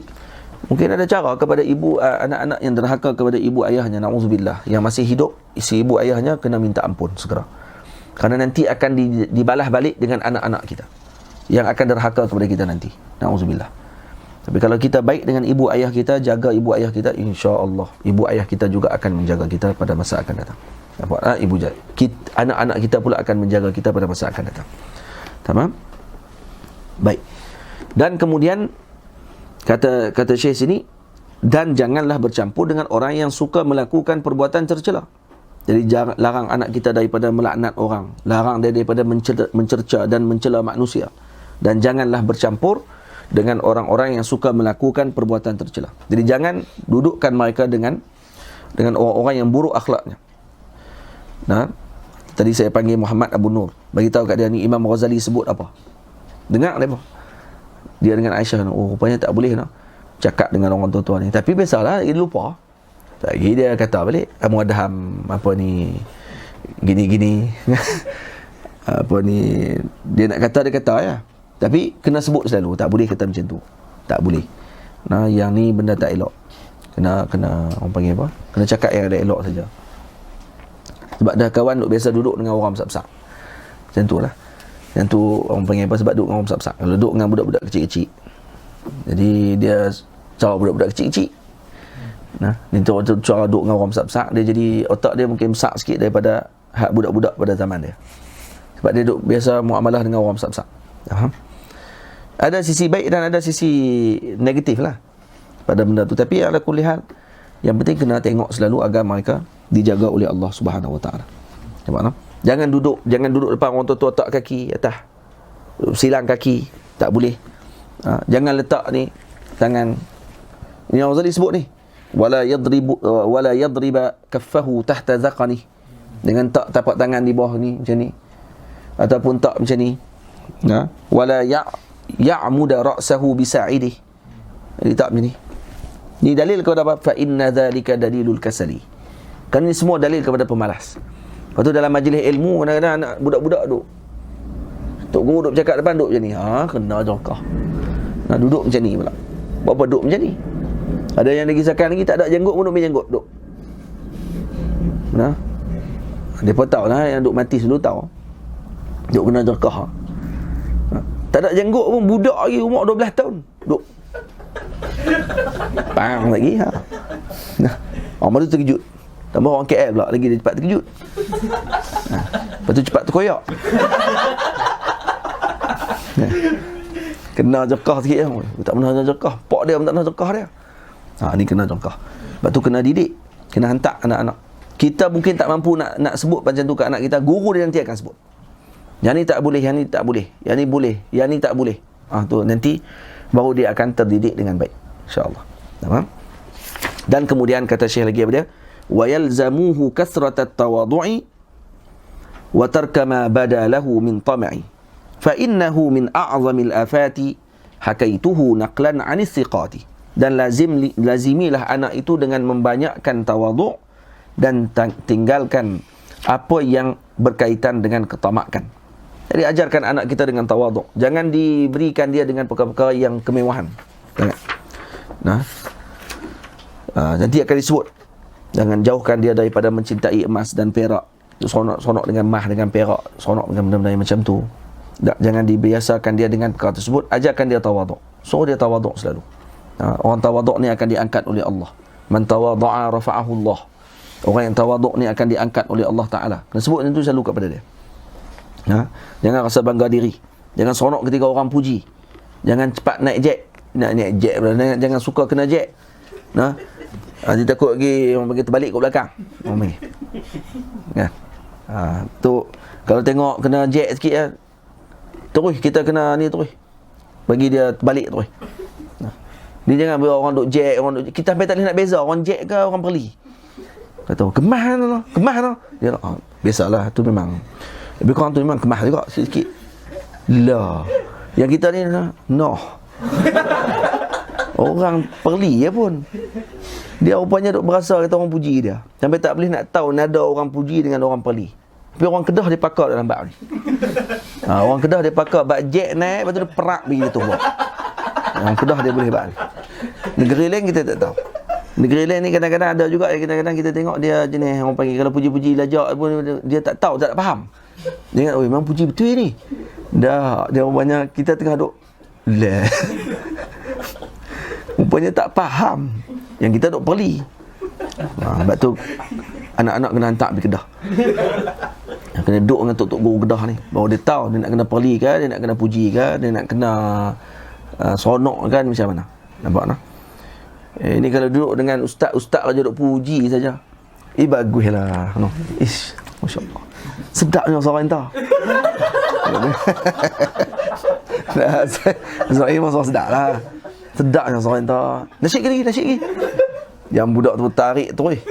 mungkin ada cara kepada ibu, anak-anak yang derhaka kepada ibu ayahnya, na'udzubillah, yang masih hidup, si ibu ayahnya kena minta ampun segera. Kerana nanti akan dibalas balik dengan anak-anak kita yang akan derhaka kepada kita nanti. Na'udzubillah. Tapi kalau kita baik dengan ibu ayah kita, jaga ibu ayah kita, insya-Allah ibu ayah kita juga akan menjaga kita pada masa akan datang. Nampak? Anak-anak kita pula akan menjaga kita pada masa akan datang. Tamam? Baik. Dan kemudian kata Syekh sini, dan janganlah bercampur dengan orang yang suka melakukan perbuatan tercela. Jadi jangan larang anak kita daripada melaknat orang, larang dia daripada mencerca dan mencela manusia, dan janganlah bercampur dengan orang-orang yang suka melakukan perbuatan tercela. Jadi jangan dudukkan mereka dengan orang-orang yang buruk akhlaknya. Nah, tadi saya panggil Muhammad Abu Nur, bagi tahu kat dia ni Imam Ghazali sebut apa. Dengar dia apa? Dia dengan Aisyah, oh rupanya tak boleh nak cakap dengan orang tua-tua ni. Tapi biasalah, dia lupa. Lagi dia kata balik, kamu adham apa ni gini-gini. Apa ni, dia nak kata, dia kata ya. Tapi kena sebut selalu, tak boleh kata macam tu. Tak boleh. Nah, yang ni benda tak elok. Kena orang panggil apa? Kena cakap yang ada elok saja. Sebab dah kawan biasa duduk dengan orang besar-besar. Macam tu lah. Yang tu orang panggil apa? Sebab duduk dengan orang besar-besar. Kalau duduk dengan budak-budak kecil-kecil, jadi dia cara budak-budak kecil-kecil. Nah, ni tu cara duduk dengan orang besar-besar, dia jadi otak dia mungkin besar sikit daripada hak budak-budak pada zaman dia. Sebab dia duduk biasa muamalah dengan orang besar-besar. Faham? Ada sisi baik dan ada sisi negatif lah pada benda tu. Tapi ala kulli hal, yang penting kena tengok selalu agar mereka dijaga oleh Allah Subhanahu Wa Taala. Nampak tak? Jangan duduk depan orang tua tak kaki atas, silang kaki, tak boleh. Jangan letak ni tangan. Ini Ghazali sebut ni, wala yadriba kaffahu tahta zaqani, dengan tak tapak tangan di bawah ni macam ni, ataupun tak macam ni. Wala ya'muda ra'sahu bisa'idih, jadi tak macam ni. Ni dalil kepada apa? Fa inna dzalika dalilul kasali. Kan ini semua dalil kepada pemalas. Lepas tu dalam majlis ilmu, kadang-kadang anak budak-budak duduk, tok guru duduk bercakap depan, duduk macam ni. Kena jokah. Nak duduk macam ni pula. Buat apa duduk macam ni? Ada yang lagi sekarang lagi tak ada jenggot pun duduk main jenggot, duduk. Nah, dia pun tahu lah, yang duduk mati dulu tahu. Duduk kena jokah. Tak ada jenggot pun, budak lagi umur 12 tahun, duduk. Bang lagi. Nah, orang tu terkejut. Tambah orang KL pula lagi, dia cepat terkejut. Lepas tu cepat terkoyak. Kena jokah sikit lah. Tak pernah jokah. Pak dia pun tak pernah jokah dia. Ni kena jokah. Lepas tu kena didik, kena hantar anak-anak. Kita mungkin tak mampu nak sebut macam tu ke anak kita, guru dia nanti akan sebut. Yang ni tak boleh, yang ni tak boleh, yang ni boleh, yang ni tak boleh. Tu nanti baru dia akan terdidik dengan baik, insya-Allah. Faham? Dan kemudian kata Syekh lagi apa dia? Wa yalzamuhu kasratat tawadhu'i wa tarka ma bada lahu min tam'i fa innahu min a'zamil afati hakaituhu naqlan 'anis thiqati. Dan lazimilah anak itu dengan membanyakkan tawadhu' dan tinggalkan apa yang berkaitan dengan ketamakan. Jadi ajarkan anak kita dengan tawadhu'. Jangan diberikan dia dengan perkara-perkara yang kemewahan. Jangan. Nanti akan disebut. Jangan jauhkan dia daripada mencintai emas dan perak. Sonok dengan emas, dengan perak, sonok dengan benda-benda yang macam tu. Jangan dibiasakan dia dengan perkara tersebut. Ajarkan dia tawadhu'. Suruh dia tawadhu' selalu. Orang tawadhu' ni akan diangkat oleh Allah. Man tawadhu'a rafa'ahu Allah. Orang yang tawadhu' ni akan diangkat oleh Allah Ta'ala. Kena sebut itu selalu kepada dia. Jangan rasa bangga diri. Jangan sonok ketika orang puji. Jangan cepat naik jet. Naik jet. Jangan suka kena jet. Dia takut lagi orang panggil terbalik kat belakang. Orang panggil. Tu kalau tengok kena jet sikit ya, terus kita kena ni terus. Bagi dia terbalik terus. Dia jangan bila orang duk jet, kita sampai tak boleh nak beza orang jet ke orang perli. Kata kemah tu. Dia biasalah tu memang. Lebih kurang tu memang kemah juga sikit. Lah. Yang kita ni orang perli ya pun. Dia rupanya duk berasa kata orang puji dia. Sampai tak boleh nak tahu nada orang puji dengan orang perli. Tapi orang Kedah dia pakar dalam bab ni. Orang Kedah dia pakar bab jet naik, lepas tu dia perak pergi dia turun. Orang Kedah dia boleh bab ni. Negeri lain kita tak tahu. Negeri lain ni kadang-kadang ada juga, kadang-kadang kita tengok dia jenis orang panggil kalau puji-puji lajak pun dia tak tahu, tak faham. Dia ingat, memang puji betul ni. Dah, dia rupanya kita tengah duk lah. Rupanya tak faham. Yang kita duk perli. Sebab tu anak-anak kena hantar pergi Kedah. Kena duduk dengan tok-tok guru Kedah ni, baru dia tahu dia nak kena perli ke, dia nak kena puji ke, dia nak kena sonok kan, macam mana. Nampak tak? Ini kalau duduk dengan ustaz-ustaz aja duk puji saja. Baguslah. No. Ish, masya-Allah. Sedapnya suara entah. Nah, suara ini suara sedap lah. Sedapnya suara entah. Nasyid lagi. Yang budak tu tarik terus.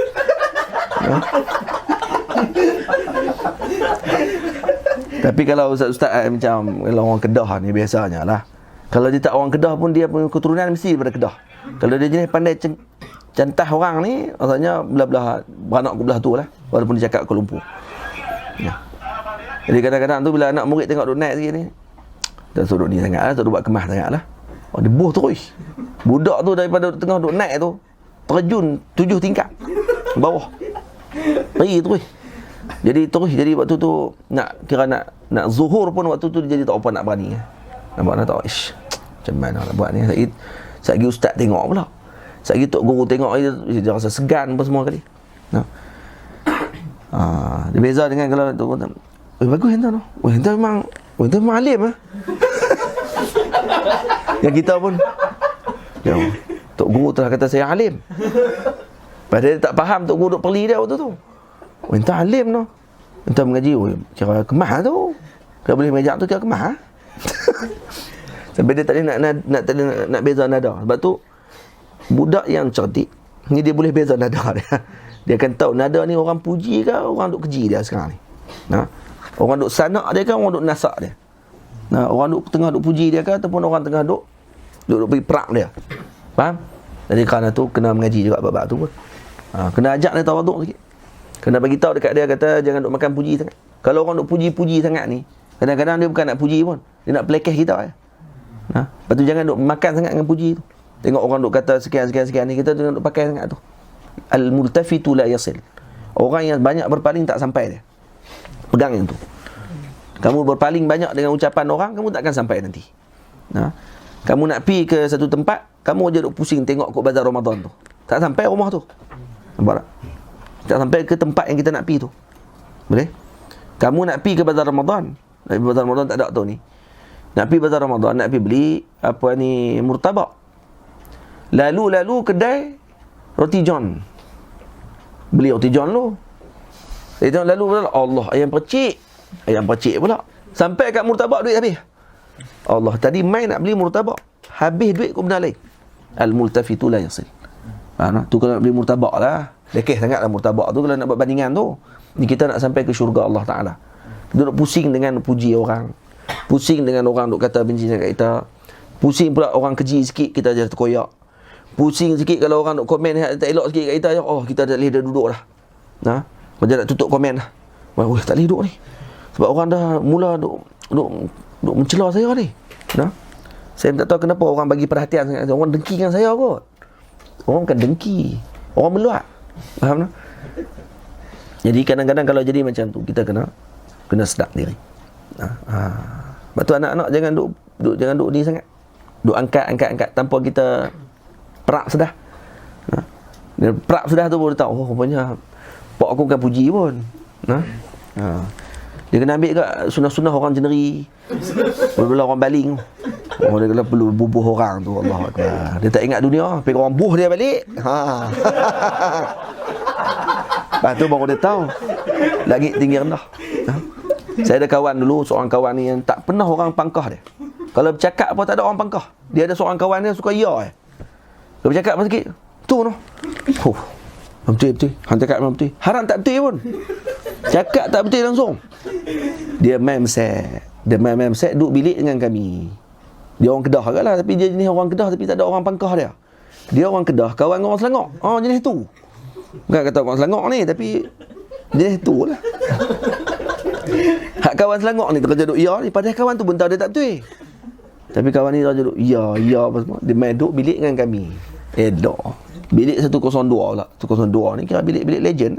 Tapi kalau ustaz-ustaz macam kalau orang Kedah ni biasanya lah. Kalau dia tak orang Kedah pun dia punya keturunan mesti daripada Kedah. Kalau dia jenis pandai cantah orang ni, maksudnya belah-belah beranak ke belah tu lah. Walaupun dia cakap Kuala Lumpur. Ya. Jadi kadang-kadang tu bila anak murid tengok duk naik sikit ni, dah suruh ni sangat lah, tak buat kemas sangat lah. Oh, dia buh terus. Budak tu daripada tengah duk naik tu, terjun 7 tingkat bawah. Pergi terus. Jadi waktu tu nak zuhur pun waktu tu dia jadi tak apa nak berani. Nampak nak tahu, macam mana nak buat ni. Sagi ustaz tengok pula. Sagi tok guru tengok dia rasa segan apa semua kali. Nah. Dia beza dengan kalau tu bagus hentak tu. Hentak memang alim ah. Yang kita pun tok guru telah kata saya alim. Padahal dia tak faham tok guru duk perli dia waktu tu. Hentak alim tu. Hentak mengaji kira kemah tu. Kalau boleh mengajar tu kira kemah. Sampai dia tak boleh nak beza nada. Sebab tu budak yang cerdik ni dia boleh beza nada dia. Dia akan tahu nada ni orang puji ke orang duk keji dia sekarang ni. Nah, orang duk sanak dia ke orang duk nasak dia. Nah, orang duk tengah duk puji dia ke ataupun orang tengah duk pergi perak dia. Faham? Jadi kerana tu kena mengaji juga bab-bab tu pun. Kena ajak dia tawaduk sikit. Kena bagi tahu dekat dia kata jangan duk makan puji sangat. Kalau orang duk puji-puji sangat ni, kadang-kadang dia bukan nak puji pun. Dia nak pelekeh kita ya. Nah, lepas tu jangan duk makan sangat dengan puji tu. Tengok orang duk kata sekian ni, kita jangan duk pakai sangat tu. Al-multafitu la yasil. Orang yang banyak berpaling tak sampai dia. Pegang yang tu. Kamu berpaling banyak dengan ucapan orang, kamu tak akan sampai nanti. Nah, kamu nak pi ke satu tempat, kamu aja duk pusing tengok kok bazar Ramadan tu. Tak sampai rumah tu. Nampak tak? Tak sampai ke tempat yang kita nak pi tu. Boleh? Kamu nak pi ke bazar Ramadan. Nak pi bazar Ramadan tak ada tu ni. Nak pi bazar Ramadan, nak pi beli apa ni murtabak. Lalu kedai roti john. Beli roti john lu. Saya tengok lalu pula Allah ayam percik pula. Sampai kat murtabak duit habis. Allah tadi main nak beli murtabak, habis duit kau benda lain. Al-multafitu la yasil. Tu kalau nak beli murtabak lah. Lekeh sangatlah murtabak tu kalau nak buat bandingan tu. Ni kita nak sampai ke syurga Allah Ta'ala. Duduk pusing dengan puji orang. Pusing dengan orang duk kata benci sangat kita. Pusing pula orang keji sikit kita jadi terkoyak. Pusing sikit kalau orang duk komen tak elok sikit kat kita, kita dah boleh dah duduk dah. Nah, macam nak tutup komen dah. Wah, tak boleh duduk ni. Sebab orang dah mula duk mencela saya ni. Nah. Saya tak tahu kenapa orang bagi perhatian sangat. Orang dengki dengan saya kot. Orang bukan dengki. Orang meluat. Faham tak? Jadi kadang-kadang kalau jadi macam tu, kita kena sedap diri. Sebab tu anak-anak jangan duk ni sangat. Duk angkat tanpa kita perak sudah. Dia perak sudah tu baru tahu, rupanya pak aku bukan puji pun. Dia kena ambil kat sunah-sunah orang jeneri. Bila orang baling. Dia kena perlu bubuh orang tu. Allahu Akbar. Dia tak ingat dunia, pergi orang buh dia balik. Lepas tu baru dia tahu langit tinggi rendah. Saya ada kawan dulu, seorang kawan ni yang tak pernah orang pangkah dia. Kalau bercakap apa tak ada orang pangkah. Dia ada seorang kawan dia suka ya. Kalau bercakap apa sikit, tu noh. Betul. Hang cakap memang betul. Haram tak betul pun. Cakap tak betul langsung. Dia main mesek duduk bilik dengan kami. Dia orang Kedah agaklah, tapi dia jenis orang Kedah tapi tak ada orang pangkah dia. Dia orang Kedah, kawan orang Selangor. Jenis tu. Bukan kata orang Selangor ni, tapi jenis tu lah. Hak kawan Selangor ni terus duduk ya ni, padahal kawan tu pun tahu dia tak betul. Tapi kawan ni terus duduk ya apa semua. Dia main duduk bilik dengan kami. Elok. Bilik 102 pula. 102 ni kira bilik-bilik legend.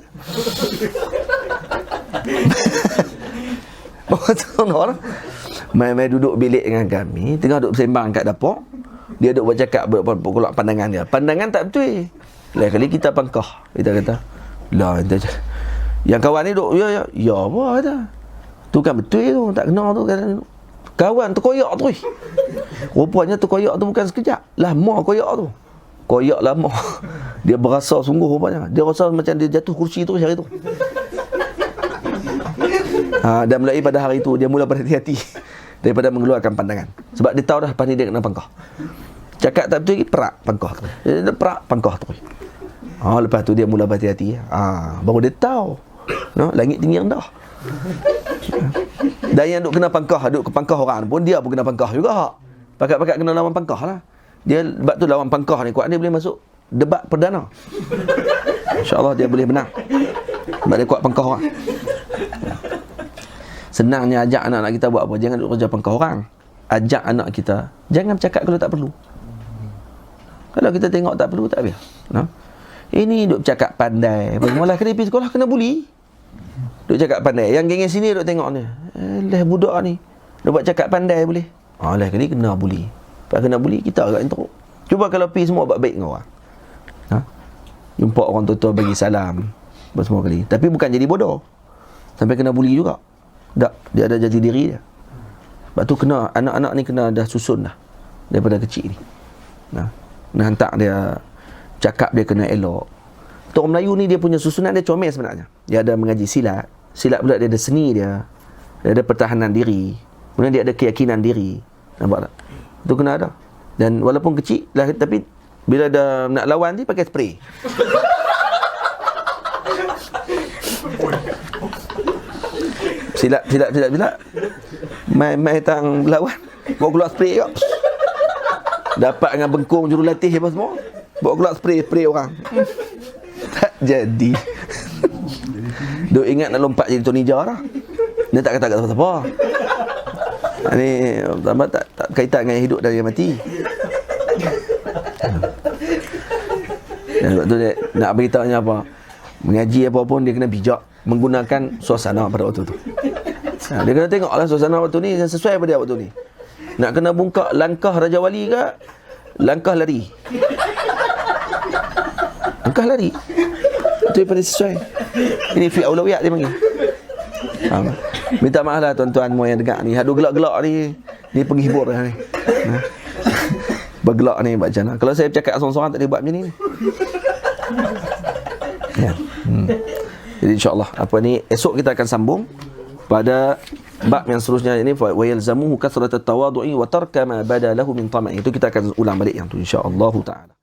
Main duduk bilik dengan kami, tengah duduk bersembang kat dapur. Dia duduk bercakap berkolak pandangan dia. Pandangan tak betul. Lain kali kita pangkah. Kita kata, lah yang kawan ni duduk ya apa kata. Tu kan betul tu, tak kena tu kata. Kawan tu koyak terus. Rupanya tu koyak tu bukan sekejap. Lama koyak tu. koyak lama. Dia berasa sungguh rupanya. Dia rasa macam dia jatuh kursi tu hari tu. Dan mulai pada hari itu dia mula berhati-hati daripada mengeluarkan pandangan. Sebab dia tahu dah lepas ni dia kena pangkah. Cakap tak betul lagi, perak pangkah tu. Dia perak pangkah tu. Lepas tu dia mula berhati-hati. Baru dia tahu langit tinggi rendah. Dan yang duk kena pangkah, duk ke pangkah orang pun, dia pun kena pangkah juga. Pakat-pakat kena lawan pangkah lah. Dia sebab tu lawan pangkah ni kuat, dia boleh masuk debat perdana. InsyaAllah dia boleh menang. Sebab dia kuat pangkah orang. Senangnya ajak anak-anak kita buat apa? Jangan duk kerja pangkah orang. Ajak anak kita, jangan bercakap kalau tak perlu. Kalau kita tengok tak perlu, tak biar. Ini duk cakap pandai. Malah kena pergi sekolah kena buli. Duk cakap pandai. Yang geng sini duk tengok ni. Budak ni duk buat cakap pandai boleh. Kali kena buli. Lepas kena buli, kita agak yang teruk. Cuba kalau pergi semua buat baik dengan orang. Jumpa orang tua-tua bagi salam semua kali. Tapi bukan jadi bodoh. Sampai kena buli juga. Tak, dia ada jati diri dia. Sebab tu kena, anak-anak ni kena dah susun dah daripada kecil ni. Kena hantar dia, cakap dia kena elok. Orang Melayu ni dia punya susunan dia comel sebenarnya. Dia ada mengaji silat. Silat pula dia ada seni dia. Dia ada pertahanan diri. Kemudian dia ada keyakinan diri. Nampak tak? Itu kena ada. Dan walaupun kecil lah, tapi bila dah nak lawan dia pakai spray. Silat. Mai tang lawan. Bawa keluar spray juga. Dapat dengan bengkung jurulatih apa semua. Bawa keluar spray orang. Tak jadi. Duk ingat nak lompat jadi Tony Jaa lah. Dia tak kata siapa-siapa. Ni tak kaitan dengan hidup dan mati. Dan sebab tu dia nak beritahu apa? Mengaji apa pun dia kena bijak menggunakan suasana pada waktu tu. Dia kena tengoklah suasana waktu ni yang sesuai pada waktu ni. Nak kena bungkak langkah Raja Wali ke langkah lari? Langkah lari. Itu yang paling sesuai. Ini fi aulawiyat dia panggil. Minta maaf lah tuan-tuan semua yang dengar ni. Hadu gelak-gelak ni, dia penghibur lah ni. Bergelak ni macam mana? Kalau saya bercakap seorang-seorang tak boleh buat macam ni. Jadi insya-Allah esok kita akan sambung pada bab yang seterusnya ini, wa yalzamuhu kasrat at-tawadhu'i wa tarka ma bada lahu min tam'i. Itu kita akan ulang balik yang tu insya-Allah taala.